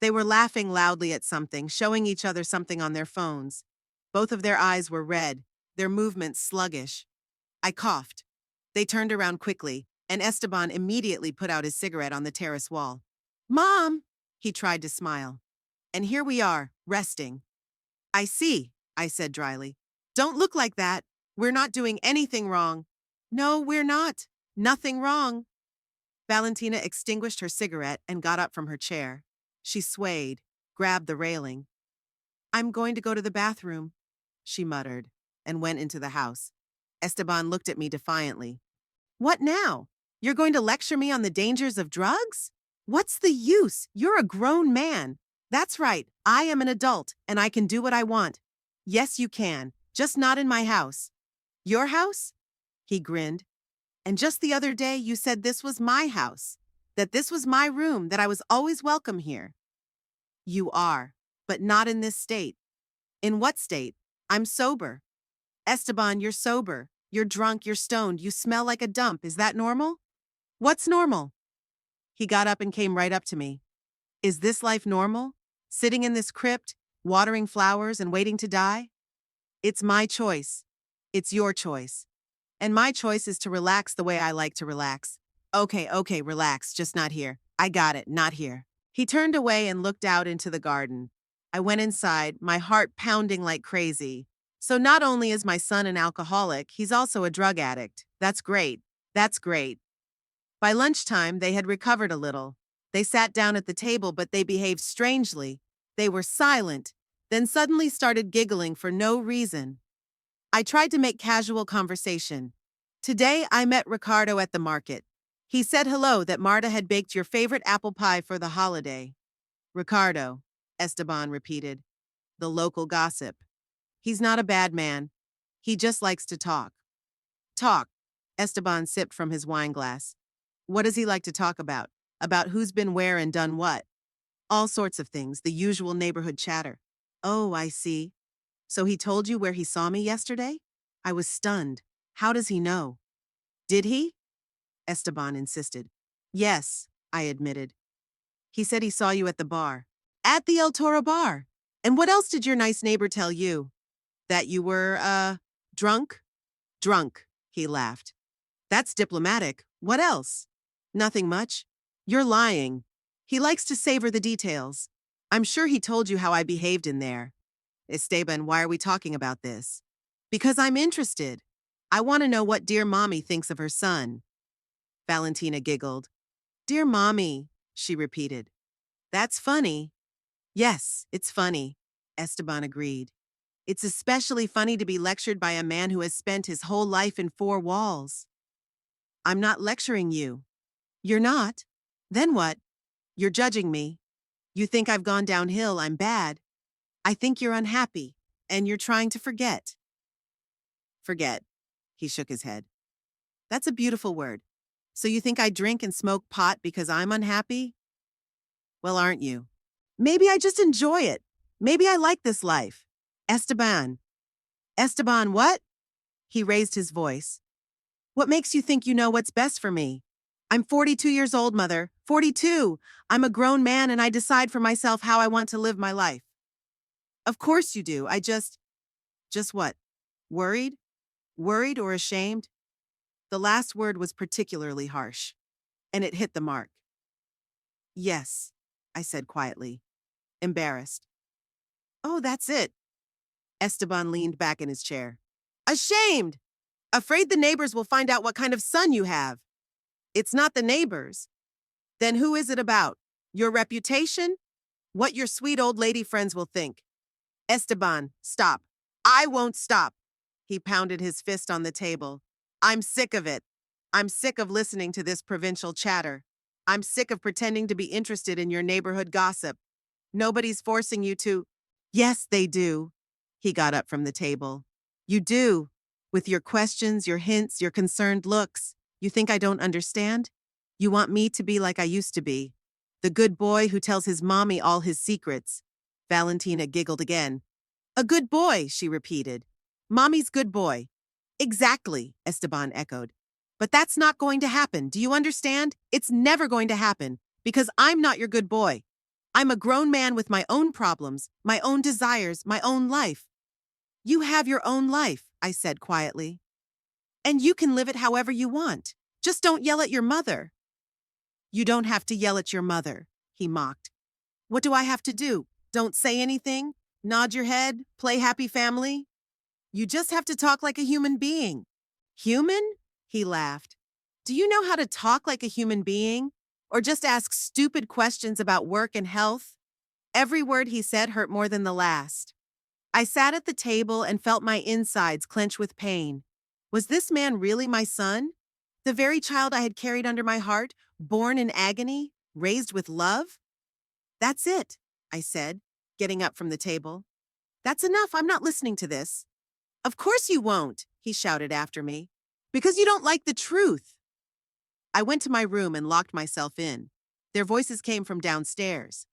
They were laughing loudly at something, showing each other something on their phones. Both of their eyes were red, their movements sluggish. I coughed. They turned around quickly, and Esteban immediately put out his cigarette on the terrace wall. Mom! He tried to smile. And here we are, resting. I see, I said dryly. Don't look like that. We're not doing anything wrong. No, we're not. Nothing wrong. Valentina extinguished her cigarette and got up from her chair. She swayed, grabbed the railing. I'm going to go to the bathroom, she muttered, and went into the house. Esteban looked at me defiantly. What now? You're going to lecture me on the dangers of drugs? What's the use? You're a grown man. That's right, I am an adult, and I can do what I want. Yes, you can, just not in my house. Your house? He grinned. And just the other day you said this was my house, that this was my room, that I was always welcome here. You are, but not in this state. In what state? I'm sober. Esteban, you're sober. You're drunk, you're stoned, you smell like a dump. Is that normal? What's normal? He got up and came right up to me. Is this life normal? Sitting in this crypt, watering flowers and waiting to die? It's my choice. It's your choice. And my choice is to relax the way I like to relax. Okay, relax, just not here. I got it, not here. He turned away and looked out into the garden. I went inside, my heart pounding like crazy. So not only is my son an alcoholic, he's also a drug addict. That's great. That's great. By lunchtime, they had recovered a little. They sat down at the table, but they behaved strangely. They were silent, then suddenly started giggling for no reason. I tried to make casual conversation. Today, I met Ricardo at the market. He said hello, that Marta had baked your favorite apple pie for the holiday. Ricardo, Esteban repeated. The local gossip. He's not a bad man. He just likes to talk. Talk. Esteban sipped from his wine glass. What does he like to talk about? About who's been where and done what? All sorts of things, the usual neighborhood chatter. Oh, I see. So he told you where he saw me yesterday? I was stunned. How does he know? Did he? Esteban insisted. Yes, I admitted. He said he saw you at the bar. At the El Toro bar. And what else did your nice neighbor tell you? That you were, drunk? Drunk, he laughed. That's diplomatic. What else? Nothing much. You're lying. He likes to savor the details. I'm sure he told you how I behaved in there. Esteban, why are we talking about this? Because I'm interested. I want to know what dear mommy thinks of her son. Valentina giggled. Dear mommy, she repeated. That's funny. Yes, it's funny, Esteban agreed. It's especially funny to be lectured by a man who has spent his whole life in four walls. I'm not lecturing you. You're not? Then what? You're judging me. You think I've gone downhill, I'm bad. I think you're unhappy, and you're trying to forget. Forget. He shook his head. That's a beautiful word. So you think I drink and smoke pot because I'm unhappy? Well, aren't you? Maybe I just enjoy it. Maybe I like this life. Esteban. Esteban, what? He raised his voice. What makes you think you know what's best for me? I'm 42 years old, Mother. 42. I'm a grown man and I decide for myself how I want to live my life. Of course you do. Just what? Worried? Worried or ashamed? The last word was particularly harsh, and it hit the mark. Yes, I said quietly, embarrassed. Oh, that's it. Esteban leaned back in his chair. Ashamed! Afraid the neighbors will find out what kind of son you have. It's not the neighbors. Then who is it about? Your reputation? What your sweet old lady friends will think. Esteban, stop. I won't stop. He pounded his fist on the table. I'm sick of it. I'm sick of listening to this provincial chatter. I'm sick of pretending to be interested in your neighborhood gossip. Nobody's forcing you to. Yes, they do. He got up from the table. You do. With your questions, your hints, your concerned looks. You think I don't understand? You want me to be like I used to be. The good boy who tells his mommy all his secrets. Valentina giggled again. A good boy, she repeated. Mommy's good boy. Exactly, Esteban echoed. But that's not going to happen, do you understand? It's never going to happen, because I'm not your good boy. I'm a grown man with my own problems, my own desires, my own life. You have your own life, I said quietly. And you can live it however you want. Just don't yell at your mother. You don't have to yell at your mother, he mocked. What do I have to do? Don't say anything? Nod your head? Play happy family? You just have to talk like a human being. Human? He laughed. Do you know how to talk like a human being? Or just ask stupid questions about work and health? Every word he said hurt more than the last. I sat at the table and felt my insides clench with pain. Was this man really my son? The very child I had carried under my heart, born in agony, raised with love? That's it, I said, getting up from the table. That's enough, I'm not listening to this. Of course you won't, he shouted after me. Because you don't like the truth. I went to my room and locked myself in. Their voices came from downstairs.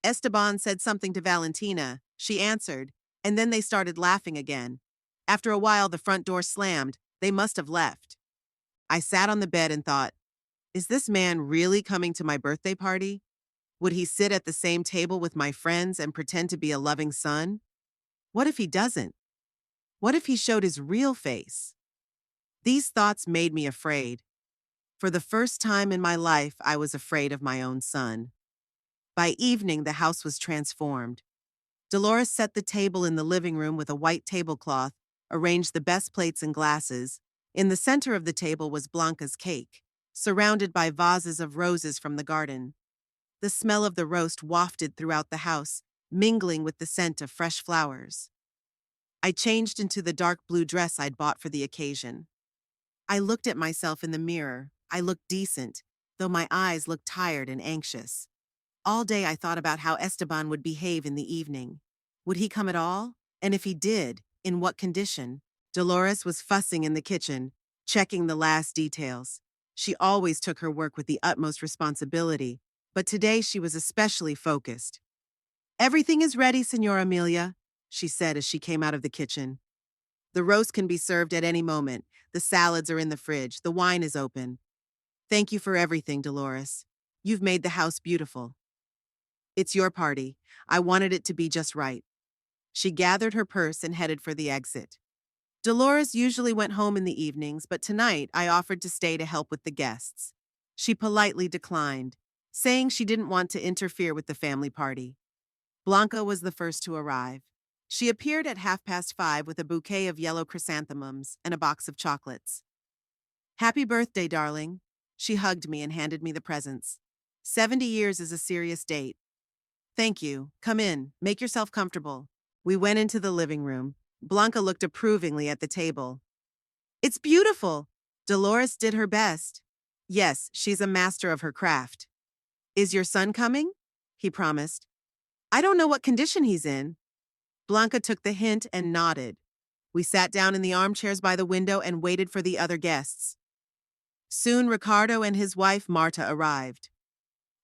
Esteban said something to Valentina. She answered, and then they started laughing again. After a while, the front door slammed. They must have left. I sat on the bed and thought, is this man really coming to my birthday party? Would he sit at the same table with my friends and pretend to be a loving son? What if he doesn't? What if he showed his real face? These thoughts made me afraid. For the first time in my life, I was afraid of my own son. By evening, the house was transformed. Dolores set the table in the living room with a white tablecloth, arranged the best plates and glasses. In the center of the table was Blanca's cake, surrounded by vases of roses from the garden. The smell of the roast wafted throughout the house, mingling with the scent of fresh flowers. I changed into the dark blue dress I'd bought for the occasion. I looked at myself in the mirror. I looked decent, though my eyes looked tired and anxious. All day I thought about how Esteban would behave in the evening. Would he come at all? And if he did, in what condition? Dolores was fussing in the kitchen, checking the last details. She always took her work with the utmost responsibility, but today she was especially focused. "Everything is ready, Señora Amelia," she said as she came out of the kitchen. "The roast can be served at any moment. The salads are in the fridge. The wine is open. Thank you for everything, Dolores. You've made the house beautiful. It's your party. I wanted it to be just right." She gathered her purse and headed for the exit. Dolores usually went home in the evenings, but tonight I offered to stay to help with the guests. She politely declined, saying she didn't want to interfere with the family party. Blanca was the first to arrive. She appeared at 5:30 with a bouquet of yellow chrysanthemums and a box of chocolates. "Happy birthday, darling." She hugged me and handed me the presents. 70 years is a serious date. "Thank you. Come in. Make yourself comfortable." We went into the living room. Blanca looked approvingly at the table. "It's beautiful." Dolores did her best. "Yes, she's a master of her craft." "Is your son coming?" He promised. "I don't know what condition he's in." Blanca took the hint and nodded. We sat down in the armchairs by the window and waited for the other guests. Soon Ricardo and his wife Marta arrived.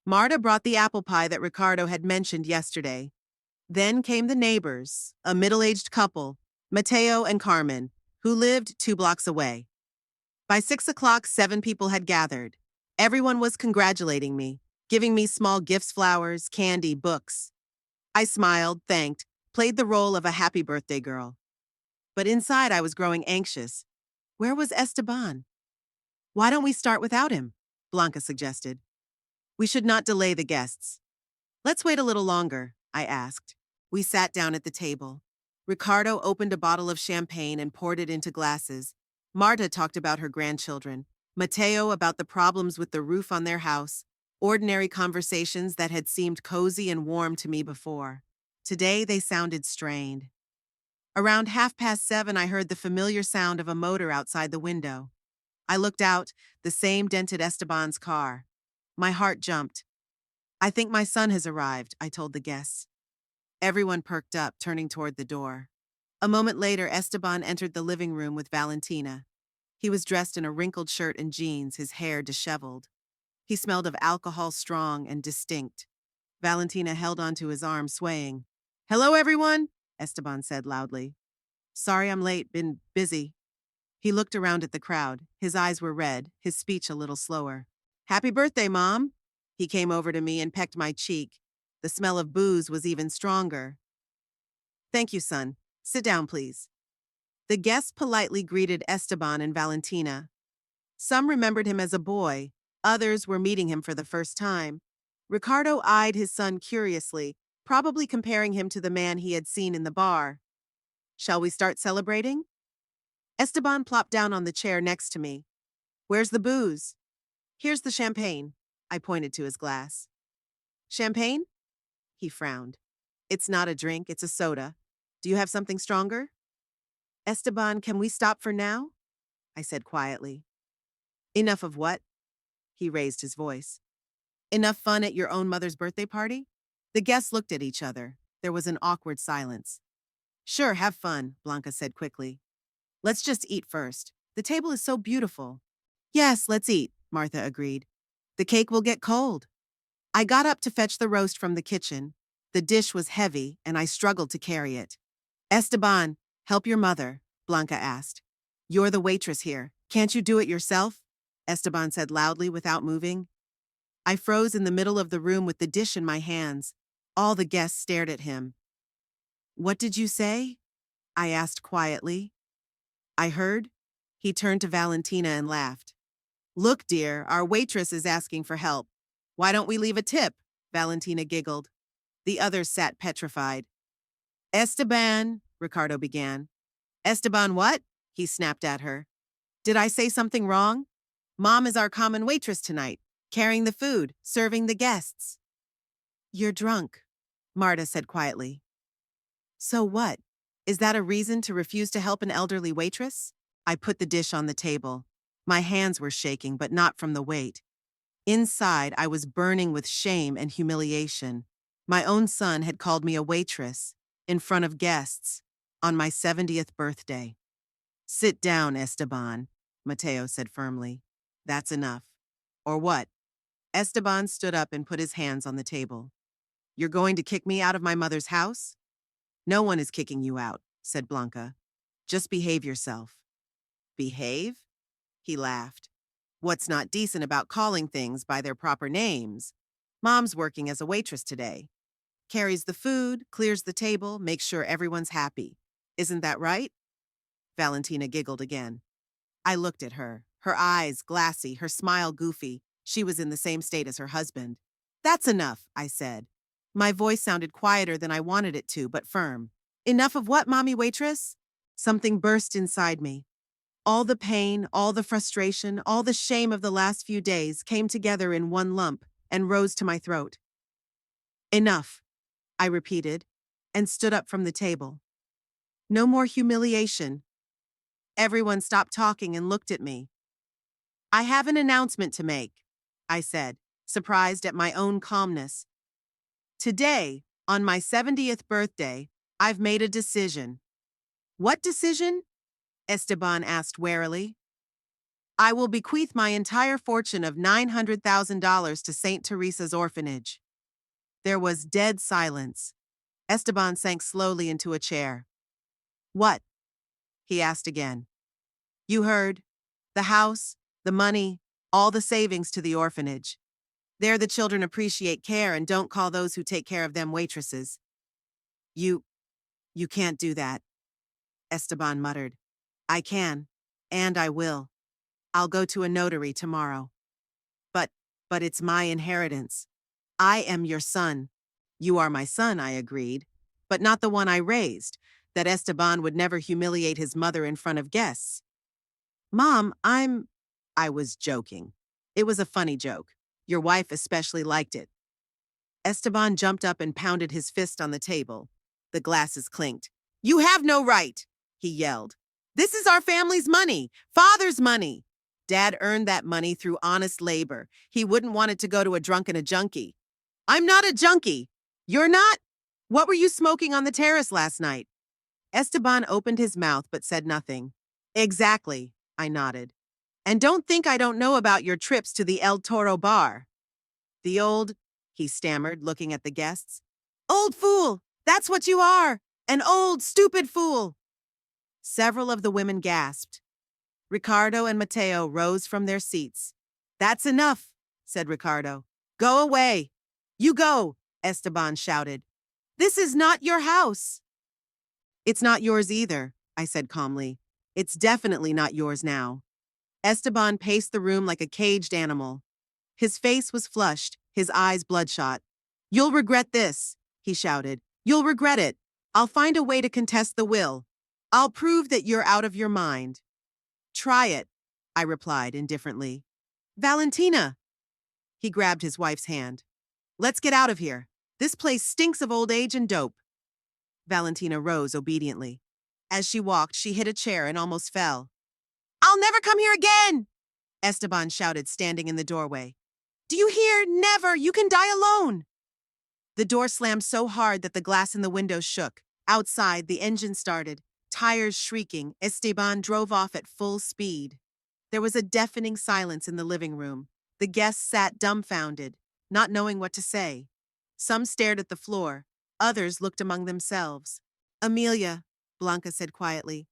Marta brought the apple pie that Ricardo had mentioned yesterday. Then came the neighbors, a middle-aged couple, Mateo and Carmen, who lived 2 blocks away. By 6 o'clock, 7 people had gathered. Everyone was congratulating me, giving me small gifts, flowers, candy, books. I smiled, thanked, played the role of a happy birthday girl. But inside I was growing anxious. Where was Esteban? "Why don't we start without him?" Blanca suggested. "We should not delay the guests." "Let's wait a little longer," I asked. We sat down at the table. Ricardo opened a bottle of champagne and poured it into glasses. Marta talked about her grandchildren. Mateo about the problems with the roof on their house. Ordinary conversations that had seemed cozy and warm to me before. Today they sounded strained. Around 7:30, I heard the familiar sound of a motor outside the window. I looked out, the same dented Esteban's car. My heart jumped. "I think my son has arrived," I told the guests. Everyone perked up, turning toward the door. A moment later, Esteban entered the living room with Valentina. He was dressed in a wrinkled shirt and jeans, his hair disheveled. He smelled of alcohol, strong and distinct. Valentina held onto his arm, swaying. "Hello, everyone," Esteban said loudly. "Sorry I'm late, been busy." He looked around at the crowd. His eyes were red, his speech a little slower. "Happy birthday, Mom." He came over to me and pecked my cheek. The smell of booze was even stronger. "Thank you, son. Sit down, please." The guests politely greeted Esteban and Valentina. Some remembered him as a boy, others were meeting him for the first time. Ricardo eyed his son curiously, probably comparing him to the man he had seen in the bar. "Shall we start celebrating?" Esteban plopped down on the chair next to me. "Where's the booze?" "Here's the champagne." I pointed to his glass. "Champagne?" He frowned. "It's not a drink, it's a soda. Do you have something stronger?" "Esteban, can we stop for now?" I said quietly. "Enough of what?" He raised his voice. "Enough fun at your own mother's birthday party?" The guests looked at each other. There was an awkward silence. "Sure, have fun," Blanca said quickly. "Let's just eat first. The table is so beautiful." "Yes, let's eat," Martha agreed. "The cake will get cold." I got up to fetch the roast from the kitchen. The dish was heavy, and I struggled to carry it. "Esteban, help your mother," Blanca asked. "You're the waitress here. Can't you do it yourself?" Esteban said loudly without moving. I froze in the middle of the room with the dish in my hands. All the guests stared at him. "What did you say?" I asked quietly. "I heard." He turned to Valentina and laughed. "Look, dear, our waitress is asking for help. Why don't we leave a tip?" Valentina giggled. The others sat petrified. "Esteban," Ricardo began. "Esteban what?" he snapped at her. "Did I say something wrong? Mom is our common waitress tonight, carrying the food, serving the guests." "You're drunk," Marta said quietly. "So what? Is that a reason to refuse to help an elderly waitress?" I put the dish on the table. My hands were shaking, but not from the weight. Inside, I was burning with shame and humiliation. My own son had called me a waitress, in front of guests, on my 70th birthday. Sit down, Esteban, Mateo said firmly. That's enough. Or what? Esteban stood up and put his hands on the table. You're going to kick me out of my mother's house? No one is kicking you out, said Blanca. Just behave yourself. Behave? He laughed. What's not decent about calling things by their proper names? Mom's working as a waitress today. Carries the food, clears the table, makes sure everyone's happy. Isn't that right? Valentina giggled again. I looked at her, her eyes glassy, her smile goofy. She was in the same state as her husband. That's enough, I said. My voice sounded quieter than I wanted it to, but firm. Enough of what, Mommy Waitress? Something burst inside me. All the pain, all the frustration, all the shame of the last few days came together in one lump and rose to my throat. Enough, I repeated, and stood up from the table. No more humiliation. Everyone stopped talking and looked at me. I have an announcement to make, I said, surprised at my own calmness. Today, on my 70th birthday, I've made a decision. What decision? Esteban asked warily. I will bequeath my entire fortune of $900,000 to St. Teresa's orphanage. There was dead silence. Esteban sank slowly into a chair. What? He asked again. You heard. The house, the money, all the savings to the orphanage. There the children appreciate care and don't call those who take care of them waitresses. You can't do that, Esteban muttered. I can, and I will. I'll go to a notary tomorrow. But it's my inheritance. I am your son. You are my son, I agreed, but not the one I raised, that Esteban would never humiliate his mother in front of guests. Mom, I was joking. It was a funny joke. Your wife especially liked it. Esteban jumped up and pounded his fist on the table. The glasses clinked. You have no right, he yelled. This is our family's money, Father's money. Dad earned that money through honest labor. He wouldn't want it to go to a drunk and a junkie. I'm not a junkie. You're not? What were you smoking on the terrace last night? Esteban opened his mouth but said nothing. Exactly, I nodded. And don't think I don't know about your trips to the El Toro bar. The old, he stammered, looking at the guests. Old fool! That's what you are! An old, stupid fool! Several of the women gasped. Ricardo and Mateo rose from their seats. That's enough, said Ricardo. Go away. You go, Esteban shouted. This is not your house. It's not yours either, I said calmly. It's definitely not yours now. Esteban paced the room like a caged animal. His face was flushed, his eyes bloodshot. You'll regret this, he shouted. You'll regret it. I'll find a way to contest the will. I'll prove that you're out of your mind. Try it, I replied indifferently. Valentina! He grabbed his wife's hand. Let's get out of here. This place stinks of old age and dope. Valentina rose obediently. As she walked, she hit a chair and almost fell. I'll never come here again! Esteban shouted, standing in the doorway. Do you hear? Never! You can die alone! The door slammed so hard that the glass in the window shook. Outside, the engine started. Tires shrieking, Esteban drove off at full speed. There was a deafening silence in the living room. The guests sat dumbfounded, not knowing what to say. Some stared at the floor. Others looked among themselves. Amelia, Blanca said quietly.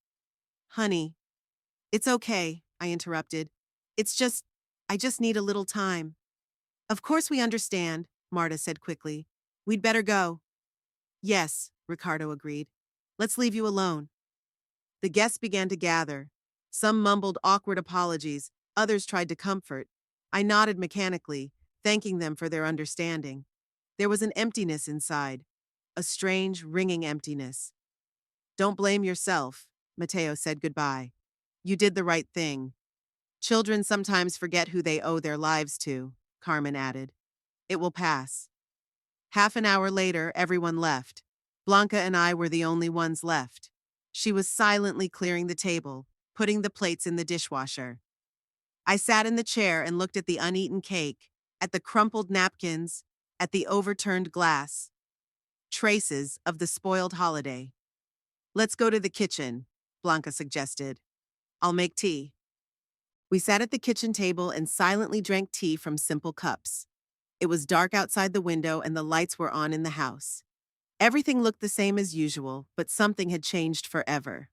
Honey. It's okay, I interrupted. I just need a little time. Of course we understand, Marta said quickly. We'd better go. Yes, Ricardo agreed. Let's leave you alone. The guests began to gather. Some mumbled awkward apologies, others tried to comfort. I nodded mechanically, thanking them for their understanding. There was an emptiness inside, a strange, ringing emptiness. Don't blame yourself, Mateo said goodbye. You did the right thing. Children sometimes forget who they owe their lives to, Carmen added. It will pass. Half an hour later, everyone left. Blanca and I were the only ones left. She was silently clearing the table, putting the plates in the dishwasher. I sat in the chair and looked at the uneaten cake, at the crumpled napkins, at the overturned glass. Traces of the spoiled holiday. Let's go to the kitchen, Blanca suggested. I'll make tea. We sat at the kitchen table and silently drank tea from simple cups. It was dark outside the window and the lights were on in the house. Everything looked the same as usual, but something had changed forever.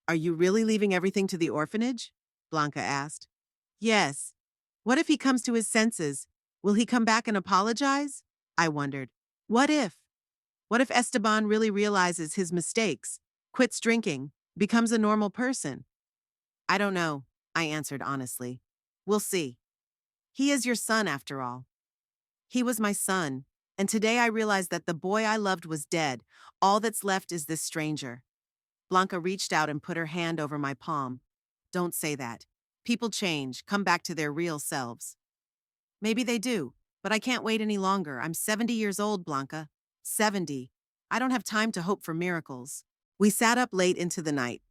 Are you really leaving everything to the orphanage? Blanca asked. Yes. What if he comes to his senses? Will he come back and apologize? I wondered. What if? What if Esteban really realizes his mistakes, quits drinking, becomes a normal person? I don't know, I answered honestly. We'll see. He is your son, after all. He was my son, and today I realized that the boy I loved was dead. All that's left is this stranger. Blanca reached out and put her hand over my palm. Don't say that. People change, come back to their real selves. Maybe they do, but I can't wait any longer. I'm 70 years old, Blanca. 70. I don't have time to hope for miracles. We sat up late into the night.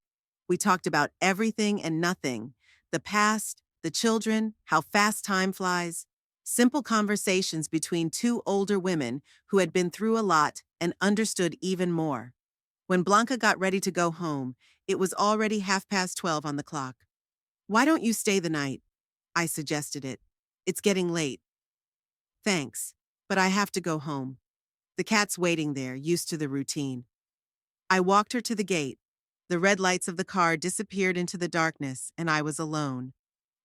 We talked about everything and nothing. The past, the children, how fast time flies. Simple conversations between two older women who had been through a lot and understood even more. When Blanca got ready to go home, it was already 12:30 on the clock. Why don't you stay the night? I suggested it. It's getting late. Thanks, but I have to go home. The cat's waiting there, used to the routine. I walked her to the gate. The red lights of the car disappeared into the darkness, and I was alone.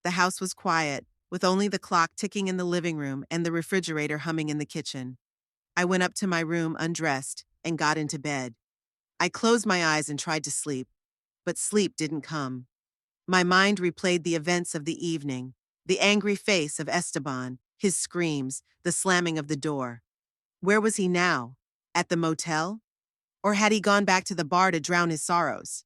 The house was quiet, with only the clock ticking in the living room and the refrigerator humming in the kitchen. I went up to my room undressed and got into bed. I closed my eyes and tried to sleep, but sleep didn't come. My mind replayed the events of the evening, the angry face of Esteban, his screams, the slamming of the door. Where was he now? At the motel? Or had he gone back to the bar to drown his sorrows?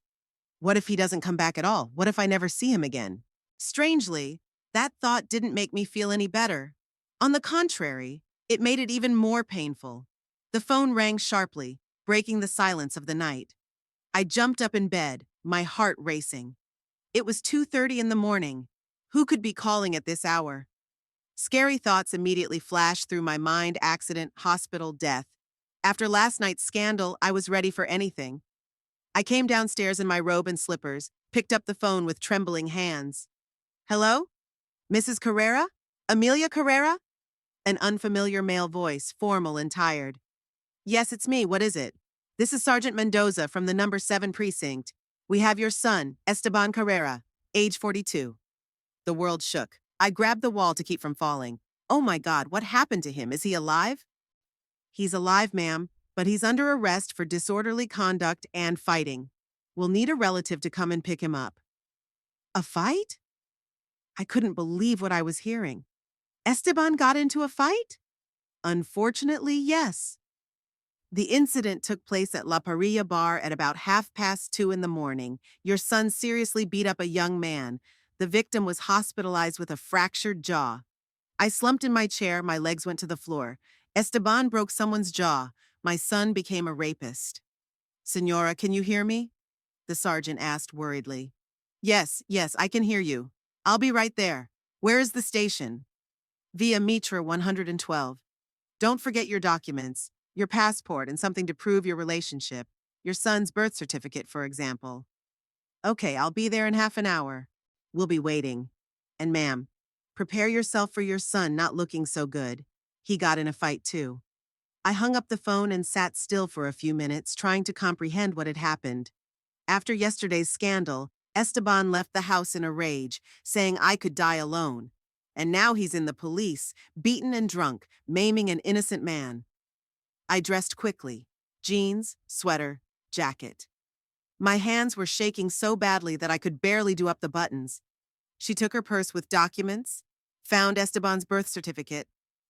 What if he doesn't come back at all? What if I never see him again? Strangely, that thought didn't make me feel any better. On the contrary, it made it even more painful. The phone rang sharply, breaking the silence of the night. I jumped up in bed, my heart racing. It was 2:30 in the morning. Who could be calling at this hour? Scary thoughts immediately flashed through my mind: accident, hospital, death. After last night's scandal, I was ready for anything. I came downstairs in my robe and slippers, picked up the phone with trembling hands. Hello? Mrs. Carrera? Amelia Carrera? An unfamiliar male voice, formal and tired. Yes, it's me. What is it? This is Sergeant Mendoza from the number 7 precinct. We have your son, Esteban Carrera, age 42. The world shook. I grabbed the wall to keep from falling. Oh my God, what happened to him? Is he alive? He's alive, ma'am, but he's under arrest for disorderly conduct and fighting. We'll need a relative to come and pick him up. A fight? I couldn't believe what I was hearing. Esteban got into a fight? Unfortunately, yes. The incident took place at La Parrilla bar at about 2:30 in the morning. Your son seriously beat up a young man. The victim was hospitalized with a fractured jaw. I slumped in my chair, my legs went to the floor. Esteban broke someone's jaw. My son became a rapist. Senora, can you hear me? The sergeant asked worriedly. Yes, I can hear you. I'll be right there. Where is the station? Via Mitra 112. Don't forget your documents, your passport and something to prove your relationship. Your son's birth certificate, for example. Okay, I'll be there in half an hour. We'll be waiting. And ma'am, prepare yourself for your son not looking so good. He got in a fight too. I hung up the phone and sat still for a few minutes, trying to comprehend what had happened. After yesterday's scandal, Esteban left the house in a rage, saying I could die alone. And now he's in the police, beaten and drunk, maiming an innocent man. I dressed quickly. Jeans, sweater, jacket. My hands were shaking so badly that I could barely do up the buttons. She took her purse with documents, found Esteban's birth certificate,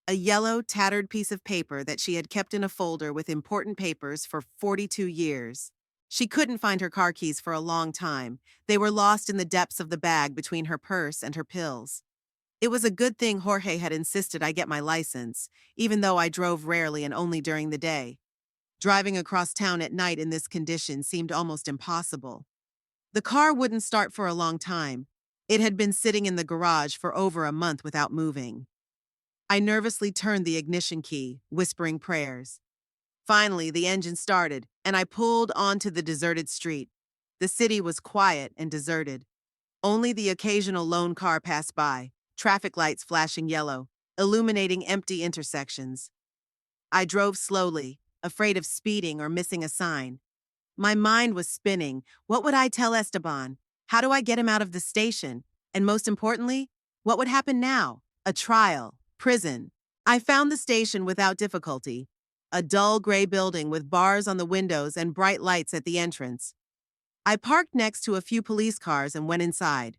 a yellow, tattered piece of paper that she had kept in a folder with important papers for 42 years. She couldn't find her car keys for a long time. They were lost in the depths of the bag between her purse and her pills. It was a good thing Jorge had insisted I get my license, even though I drove rarely and only during the day. Driving across town at night in this condition seemed almost impossible. The car wouldn't start for a long time. It had been sitting in the garage for over a month without moving. I nervously turned the ignition key, whispering prayers. Finally, the engine started, and I pulled onto the deserted street. The city was quiet and deserted. Only the occasional lone car passed by, traffic lights flashing yellow, illuminating empty intersections. I drove slowly, afraid of speeding or missing a sign. My mind was spinning. What would I tell Esteban? How do I get him out of the station? And most importantly, what would happen now? A trial, prison. I found the station without difficulty. A dull gray building with bars on the windows and bright lights at the entrance. I parked next to a few police cars and went inside.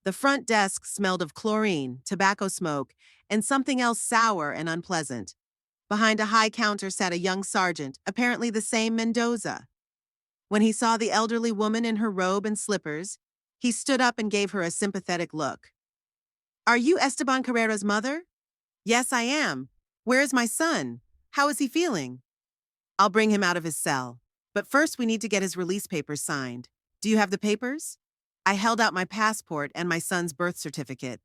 The front desk smelled of chlorine, tobacco smoke, and something else sour and unpleasant. Behind a high counter sat a young sergeant, apparently the same Mendoza. When he saw the elderly woman in her robe and slippers, he stood up and gave her a sympathetic look. "Are you Esteban Carrera's mother?" "Yes, I am. Where is my son? How is he feeling?" "I'll bring him out of his cell. But first we need to get his release papers signed. Do you have the papers?" I held out my passport and my son's birth certificate.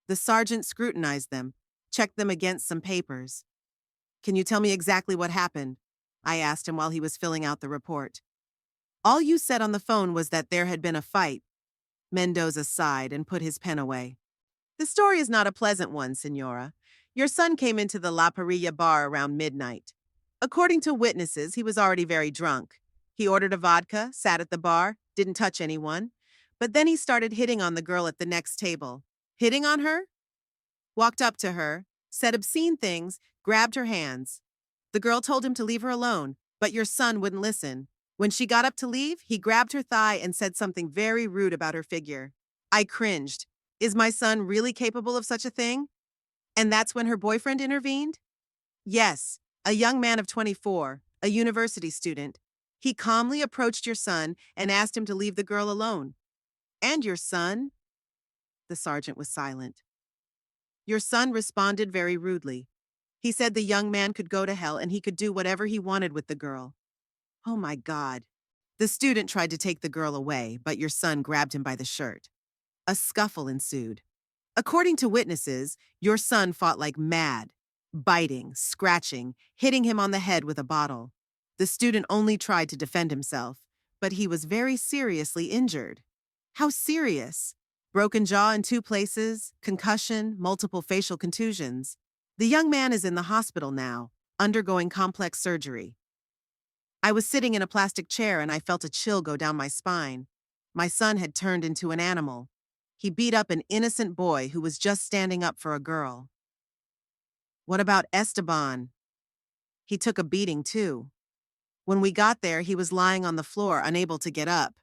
The sergeant scrutinized them, checked them against some papers. "Can you tell me exactly what happened?" I asked him while he was filling out the report. "All you said on the phone was that there had been a fight." Mendoza sighed and put his pen away. "The story is not a pleasant one, Senora. Your son came into the La Parrilla bar around midnight. According to witnesses, he was already very drunk. He ordered a vodka, sat at the bar, didn't touch anyone. But then he started hitting on the girl at the next table." "Hitting on her?" "Walked up to her, said obscene things, grabbed her hands. The girl told him to leave her alone, but your son wouldn't listen. When she got up to leave, he grabbed her thigh and said something very rude about her figure. I cringed. Is my son really capable of such a thing?" "And that's when her boyfriend intervened?" "Yes, a young man of 24, a university student. He calmly approached your son and asked him to leave the girl alone." "And your son?" The sergeant was silent. "Your son responded very rudely. He said the young man could go to hell and he could do whatever he wanted with the girl." "Oh my God." "The student tried to take the girl away, but your son grabbed him by the shirt. A scuffle ensued. According to witnesses, your son fought like mad, biting, scratching, hitting him on the head with a bottle. The student only tried to defend himself, but he was very seriously injured." "How serious?" "Broken jaw in 2 places, concussion, multiple facial contusions. The young man is in the hospital now, undergoing complex surgery." I was sitting in a plastic chair and I felt a chill go down my spine. My son had turned into an animal. He beat up an innocent boy who was just standing up for a girl. "What about Esteban?" "He took a beating too. When we got there, he was lying on the floor, unable to get up.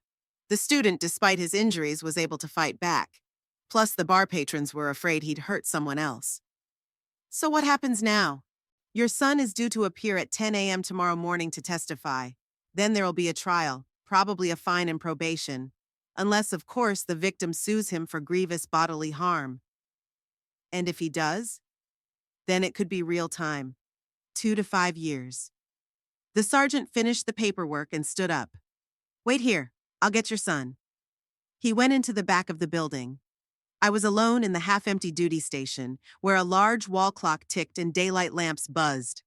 The student, despite his injuries, was able to fight back. Plus, the bar patrons were afraid he'd hurt someone else." "So what happens now?" "Your son is due to appear at 10 a.m. tomorrow morning to testify. Then there will be a trial, probably a fine and probation. Unless, of course, the victim sues him for grievous bodily harm." "And if he does?" "Then it could be real time. 2 to 5 years." The sergeant finished the paperwork and stood up. "Wait here. I'll get your son." He went into the back of the building. I was alone in the half-empty duty station, where a large wall clock ticked and daylight lamps buzzed.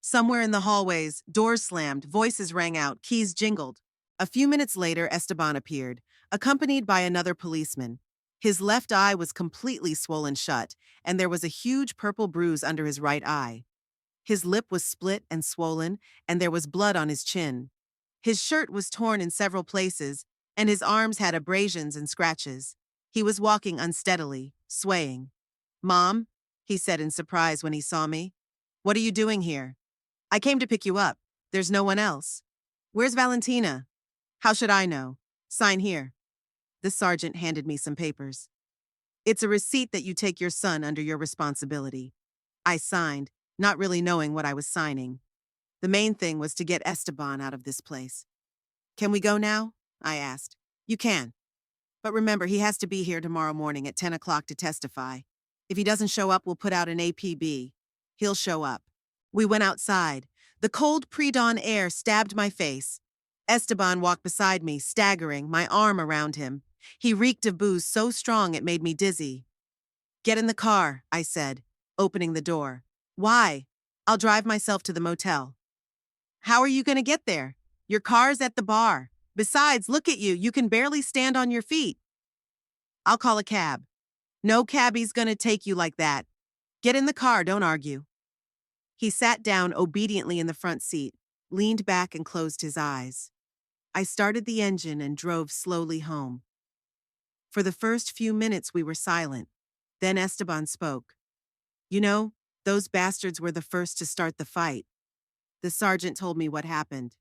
Somewhere in the hallways, doors slammed, voices rang out, keys jingled. A few minutes later, Esteban appeared, accompanied by another policeman. His left eye was completely swollen shut, and there was a huge purple bruise under his right eye. His lip was split and swollen, and there was blood on his chin. His shirt was torn in several places, and his arms had abrasions and scratches. He was walking unsteadily, swaying. "Mom," he said in surprise when he saw me. "What are you doing here?" "I came to pick you up. There's no one else." "Where's Valentina?" "How should I know? Sign here." The sergeant handed me some papers. "It's a receipt that you take your son under your responsibility." I signed, not really knowing what I was signing. The main thing was to get Esteban out of this place. "Can we go now?" I asked. "You can. But remember, he has to be here tomorrow morning at 10 o'clock to testify. If he doesn't show up, we'll put out an APB. He'll show up." We went outside. The cold pre-dawn air stabbed my face. Esteban walked beside me, staggering, my arm around him. He reeked of booze so strong it made me dizzy. "Get in the car," I said, opening the door. "Why?" "I'll drive myself to the motel." "How are you going to get there? Your car's at the bar. Besides, look at you. You can barely stand on your feet. I'll call a cab. No cabbie's gonna take you like that. Get in the car, don't argue. He sat down obediently in the front seat, leaned back and closed his eyes. I started the engine and drove slowly home. For the first few minutes we were silent. Then Esteban spoke. You know, those bastards were the first to start the fight. The sergeant told me what happened.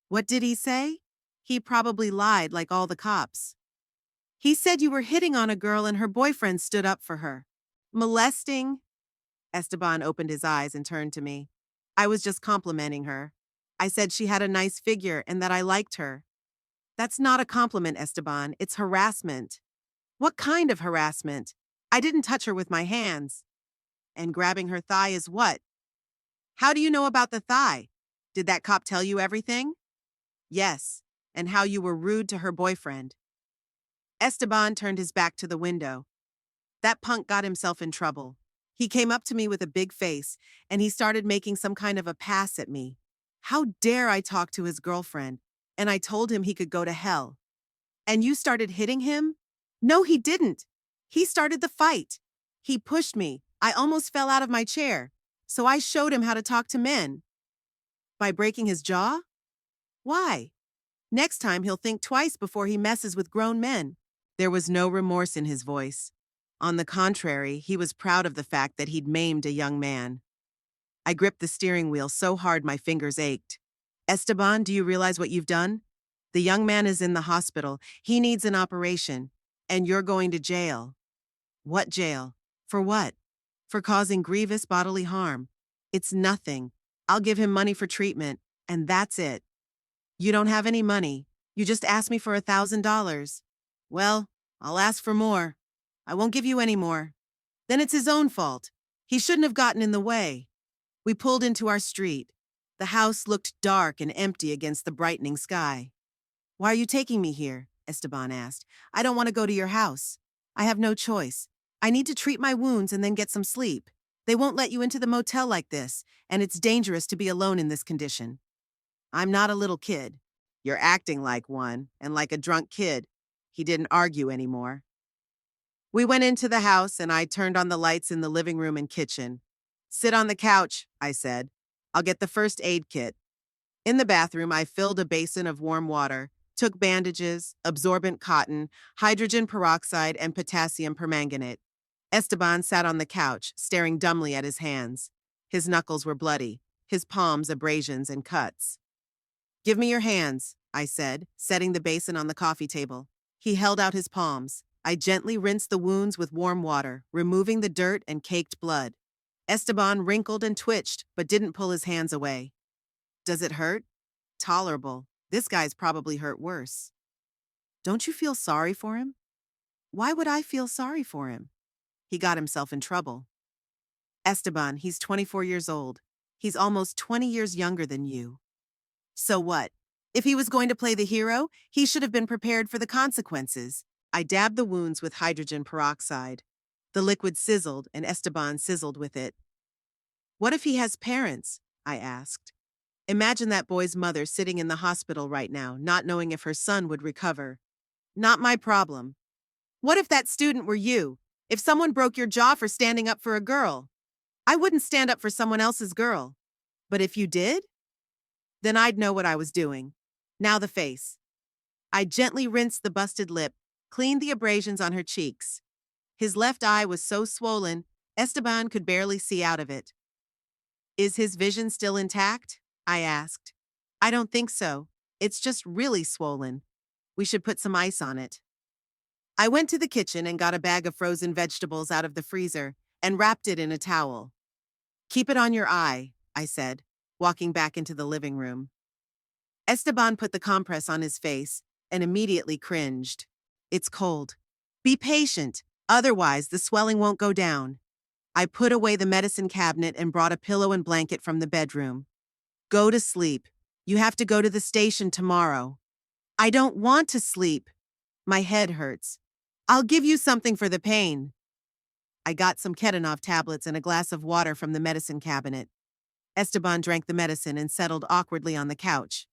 What did he say? He probably lied like all the cops. He said you were hitting on a girl and her boyfriend stood up for her. Molesting? Esteban opened his eyes and turned to me. I was just complimenting her. I said she had a nice figure and that I liked her. That's not a compliment, Esteban. It's harassment. What kind of harassment? I didn't touch her with my hands. And grabbing her thigh is what? How do you know about the thigh? Did that cop tell you everything? Yes, and how you were rude to her boyfriend. Esteban turned his back to the window. That punk got himself in trouble. He came up to me with a big face, and he started making some kind of a pass at me. How dare I talk to his girlfriend? And I told him he could go to hell. And you started hitting him? No, he didn't. He started the fight. He pushed me. I almost fell out of my chair. So I showed him how to talk to men. By breaking his jaw? Why? Next time he'll think twice before he messes with grown men. There was no remorse in his voice. On the contrary, he was proud of the fact that he'd maimed a young man. I gripped the steering wheel so hard my fingers ached. Esteban, do you realize what you've done? The young man is in the hospital. He needs an operation. And you're going to jail. What jail? For what? For causing grievous bodily harm. It's nothing. I'll give him money for treatment, and that's it. You don't have any money. You just asked me for $1,000. Well, I'll ask for more. I won't give you any more. Then it's his own fault. He shouldn't have gotten in the way. We pulled into our street. The house looked dark and empty against the brightening sky. Why are you taking me here? Esteban asked. I don't want to go to your house. I have no choice. I need to treat my wounds and then get some sleep. They won't let you into the motel like this, and it's dangerous to be alone in this condition. I'm not a little kid. You're acting like one, and like a drunk kid. He didn't argue anymore. We went into the house, and I turned on the lights in the living room and kitchen. Sit on the couch, I said. I'll get the first aid kit. In the bathroom, I filled a basin of warm water, took bandages, absorbent cotton, hydrogen peroxide, and potassium permanganate. Esteban sat on the couch, staring dumbly at his hands. His knuckles were bloody, his palms abrasions and cuts. Give me your hands, I said, setting the basin on the coffee table. He held out his palms. I gently rinsed the wounds with warm water, removing the dirt and caked blood. Esteban wrinkled and twitched, but didn't pull his hands away. Does it hurt? Tolerable. This guy's probably hurt worse. Don't you feel sorry for him? Why would I feel sorry for him? He got himself in trouble. Esteban, he's 24 years old. He's almost 20 years younger than you. So what? If he was going to play the hero, he should have been prepared for the consequences. I dabbed the wounds with hydrogen peroxide. The liquid sizzled, and Esteban sizzled with it. What if he has parents? I asked. Imagine that boy's mother sitting in the hospital right now, not knowing if her son would recover. Not my problem. What if that student were you? If someone broke your jaw for standing up for a girl? I wouldn't stand up for someone else's girl. But if you did? Then I'd know what I was doing. Now the face. I gently rinsed the busted lip, cleaned the abrasions on her cheeks. His left eye was so swollen, Esteban could barely see out of it. Is his vision still intact? I asked. I don't think so. It's just really swollen. We should put some ice on it. I went to the kitchen and got a bag of frozen vegetables out of the freezer and wrapped it in a towel. Keep it on your eye, I said, walking back into the living room. Esteban put the compress on his face and immediately cringed. It's cold. Be patient, otherwise the swelling won't go down. I put away the medicine cabinet and brought a pillow and blanket from the bedroom. Go to sleep. You have to go to the station tomorrow. I don't want to sleep. My head hurts. I'll give you something for the pain. I got some Ketanov tablets and a glass of water from the medicine cabinet. Esteban drank the medicine and settled awkwardly on the couch.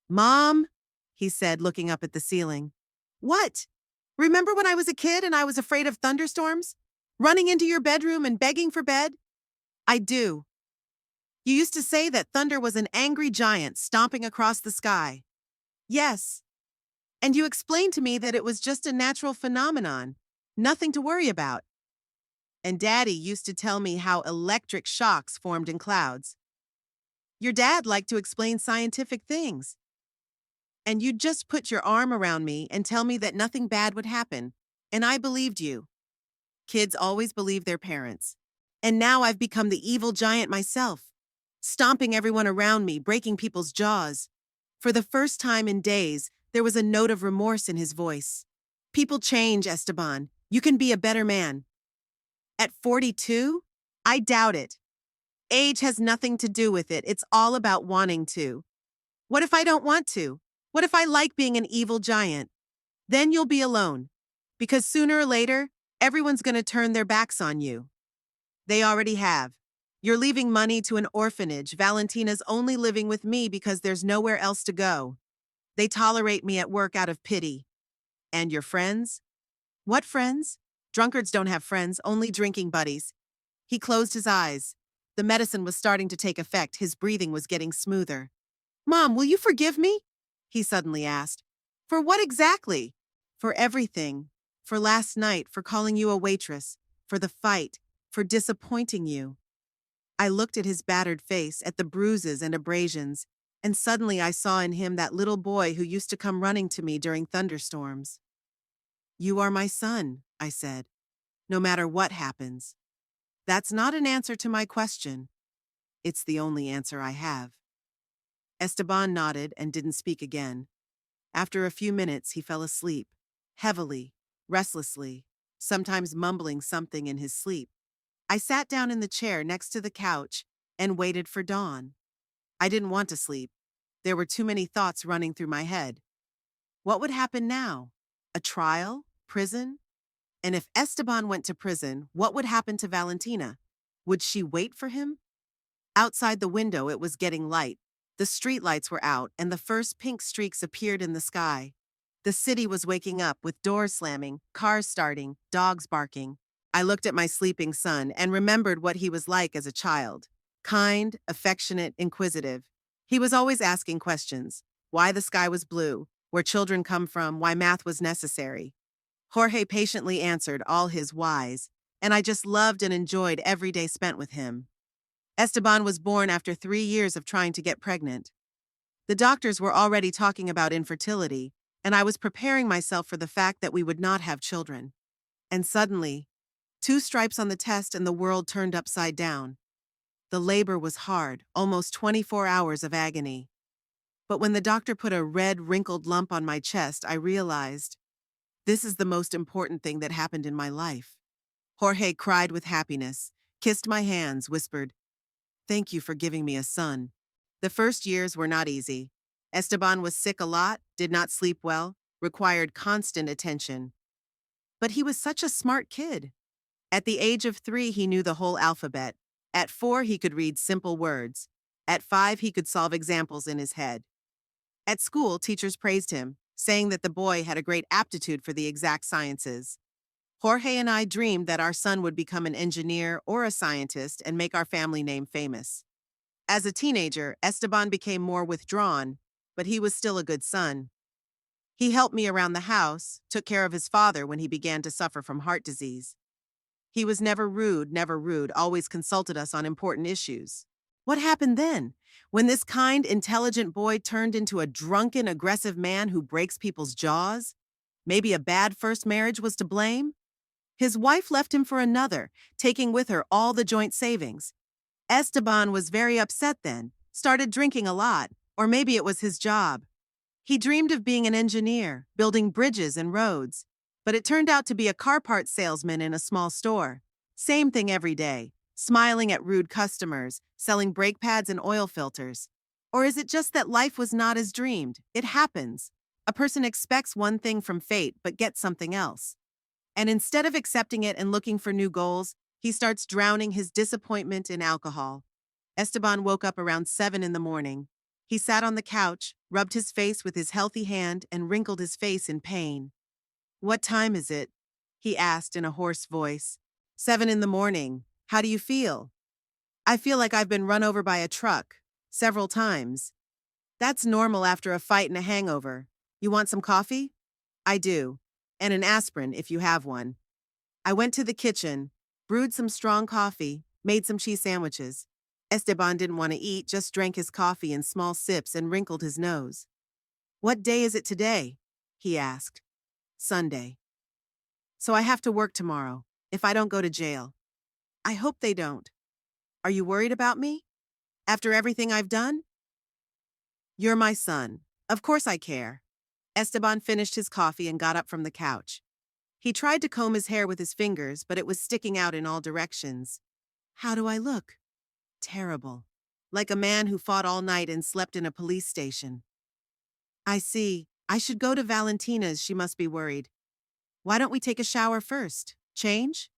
Mom? he said, looking up at the ceiling. What? Remember when I was a kid and I was afraid of thunderstorms? Running into your bedroom and begging for bed? I do. You used to say that thunder was an angry giant stomping across the sky. Yes. And you explained to me that it was just a natural phenomenon, nothing to worry about. And Daddy used to tell me how electric shocks formed in clouds. Your dad liked to explain scientific things. And you'd just put your arm around me and tell me that nothing bad would happen. And I believed you. Kids always believe their parents. And now I've become the evil giant myself, stomping everyone around me, breaking people's jaws. For the first time in days, there was a note of remorse in his voice. People change, Esteban. You can be a better man. At 42? I doubt it. Age has nothing to do with it. It's all about wanting to. What if I don't want to? What if I like being an evil giant? Then you'll be alone. Because sooner or later, everyone's going to turn their backs on you. They already have. You're leaving money to an orphanage. Valentina's only living with me because there's nowhere else to go. They tolerate me at work out of pity. And your friends? What friends? Drunkards don't have friends, only drinking buddies. He closed his eyes. The medicine was starting to take effect. His breathing was getting smoother. Mom, will you forgive me? He suddenly asked. For what exactly? For everything. For last night, for calling you a waitress, for the fight, for disappointing you. I looked at his battered face, at the bruises and abrasions, and suddenly I saw in him that little boy who used to come running to me during thunderstorms. You are my son, I said, no matter what happens. That's not an answer to my question. It's the only answer I have. Esteban nodded and didn't speak again. After a few minutes, he fell asleep, heavily, restlessly, sometimes mumbling something in his sleep. I sat down in the chair next to the couch and waited for dawn. I didn't want to sleep. There were too many thoughts running through my head. What would happen now? A trial? Prison? And if Esteban went to prison, what would happen to Valentina? Would she wait for him? Outside the window, it was getting light. The streetlights were out, and the first pink streaks appeared in the sky. The city was waking up with doors slamming, cars starting, dogs barking. I looked at my sleeping son and remembered what he was like as a child. Kind, affectionate, inquisitive. He was always asking questions. Why the sky was blue, where children come from, why math was necessary. Jorge patiently answered all his whys, and I just loved and enjoyed every day spent with him. Esteban was born after 3 years of trying to get pregnant. The doctors were already talking about infertility, and I was preparing myself for the fact that we would not have children. And suddenly, 2 stripes on the test and the world turned upside down. The labor was hard, almost 24 hours of agony. But when the doctor put a red, wrinkled lump on my chest, I realized, this is the most important thing that happened in my life. Jorge cried with happiness, kissed my hands, whispered, "Thank you for giving me a son." The first years were not easy. Esteban was sick a lot, did not sleep well, required constant attention. But he was such a smart kid. At the age of 3, he knew the whole alphabet. At 4, he could read simple words. At 5, he could solve examples in his head. At school, teachers praised him, saying that the boy had a great aptitude for the exact sciences. Jorge and I dreamed that our son would become an engineer or a scientist and make our family name famous. As a teenager, Esteban became more withdrawn, but he was still a good son. He helped me around the house, took care of his father when he began to suffer from heart disease. He was never rude, always consulted us on important issues. What happened then? When this kind, intelligent boy turned into a drunken, aggressive man who breaks people's jaws? Maybe a bad first marriage was to blame? His wife left him for another, taking with her all the joint savings. Esteban was very upset then, started drinking a lot, or maybe it was his job. He dreamed of being an engineer, building bridges and roads, but it turned out to be a car part salesman in a small store. Same thing every day, smiling at rude customers, selling brake pads and oil filters. Or is it just that life was not as dreamed? It happens. A person expects one thing from fate but gets something else. And instead of accepting it and looking for new goals, he starts drowning his disappointment in alcohol. Esteban woke up around 7 in the morning. He sat on the couch, rubbed his face with his healthy hand, and wrinkled his face in pain. "What time is it?" he asked in a hoarse voice. 7 in the morning. How do you feel?" "I feel like I've been run over by a truck. Several times." "That's normal after a fight and a hangover. You want some coffee?" "I do. And an aspirin if you have one." I went to the kitchen, brewed some strong coffee, made some cheese sandwiches. Esteban didn't want to eat, just drank his coffee in small sips and wrinkled his nose. "What day is it today?" he asked. "Sunday." "So I have to work tomorrow, if I don't go to jail." "I hope they don't." "Are you worried about me? After everything I've done?" "You're my son. Of course I care." Esteban finished his coffee and got up from the couch. He tried to comb his hair with his fingers, but it was sticking out in all directions. "How do I look?" "Terrible. Like a man who fought all night and slept in a police station." "I see. I should go to Valentina's, she must be worried." "Why don't we take a shower first? Change?"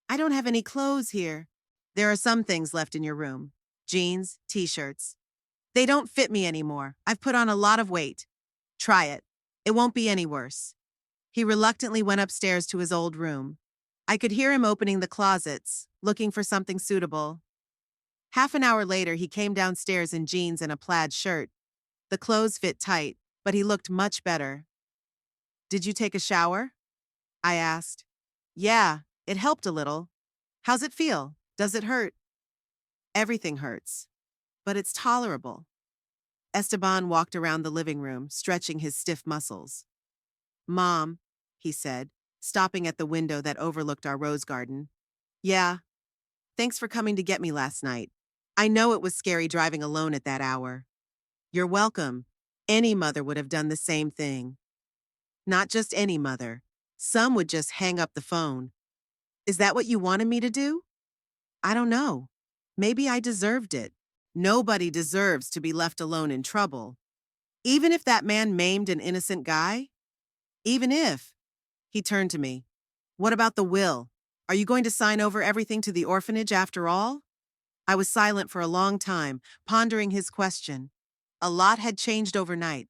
"I don't have any clothes here." "There are some things left in your room. Jeans, t-shirts. They don't fit me anymore. I've put on a lot of weight. Try it. It won't be any worse." He reluctantly went upstairs to his old room. I could hear him opening the closets, looking for something suitable. Half an hour later, he came downstairs in jeans and a plaid shirt. The clothes fit tight, but he looked much better. "Did you take a shower?" I asked. "Yeah, it helped a little." "How's it feel? Does it hurt?" "Everything hurts, but it's tolerable." Esteban walked around the living room, stretching his stiff muscles. "Mom," he said, stopping at the window that overlooked our rose garden. "Yeah, thanks for coming to get me last night. I know it was scary driving alone at that hour." "You're welcome. Any mother would have done the same thing." "Not just any mother. Some would just hang up the phone." "Is that what you wanted me to do?" "I don't know. Maybe I deserved it. Nobody deserves to be left alone in trouble. Even if that man maimed an innocent guy? Even if." He turned to me. "What about the will? Are you going to sign over everything to the orphanage after all?" I was silent for a long time, pondering his question. A lot had changed overnight.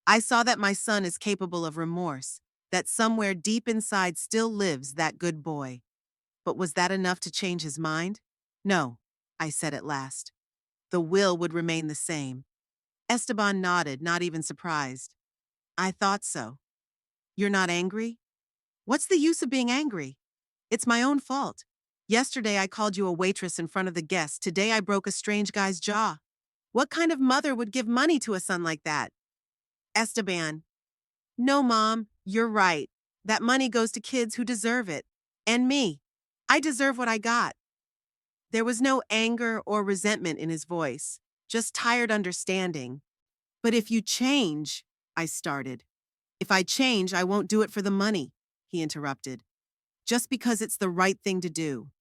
I saw that my son is capable of remorse, that somewhere deep inside still lives that good boy. But was that enough to change his mind? "No," I said at last. "The will would remain the same." Esteban nodded, not even surprised. "I thought so." "You're not angry?" "What's the use of being angry? It's my own fault. Yesterday I called you a waitress in front of the guests. Today I broke a strange guy's jaw. What kind of mother would give money to a son like that?" Esteban. "No, Mom, you're right. That money goes to kids who deserve it. And me. I deserve what I got." There was no anger or resentment in his voice, just tired understanding. "But if you change," I started. "If I change, I won't do it for the money," he interrupted. "Just because it's the right thing to do."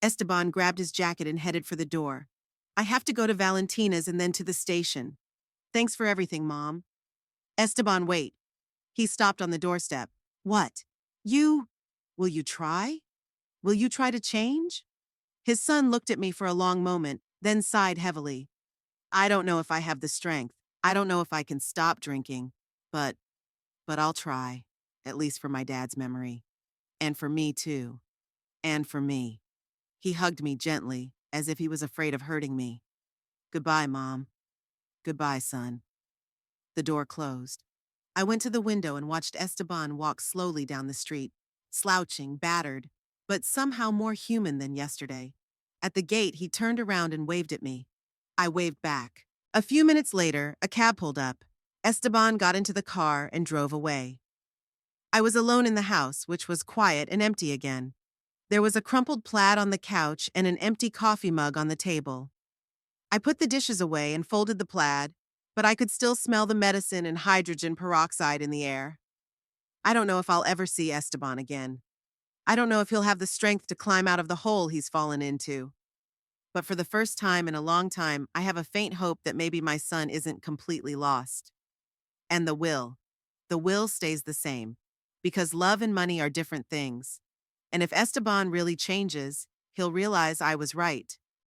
Esteban grabbed his jacket and headed for the door. "I have to go to Valentina's and then to the station. Thanks for everything, Mom." "Esteban, wait." He stopped on the doorstep. "What? You? Will you try? Will you try to change?" His son looked at me for a long moment, then sighed heavily. "I don't know if I have the strength. I don't know if I can stop drinking. But I'll try. At least for my dad's memory. And for me, too. And for me." He hugged me gently, as if he was afraid of hurting me. "Goodbye, Mom. Goodbye, son." The door closed. I went to the window and watched Esteban walk slowly down the street, slouching, battered, but somehow more human than yesterday. At the gate, he turned around and waved at me. I waved back. A few minutes later, a cab pulled up. Esteban got into the car and drove away. I was alone in the house, which was quiet and empty again. There was a crumpled plaid on the couch and an empty coffee mug on the table. I put the dishes away and folded the plaid, but I could still smell the medicine and hydrogen peroxide in the air. I don't know if I'll ever see Esteban again. I don't know if he'll have the strength to climb out of the hole he's fallen into. But for the first time in a long time, I have a faint hope that maybe my son isn't completely lost. And the will. The will stays the same. Because love and money are different things. And if Esteban really changes, he'll realize I was right.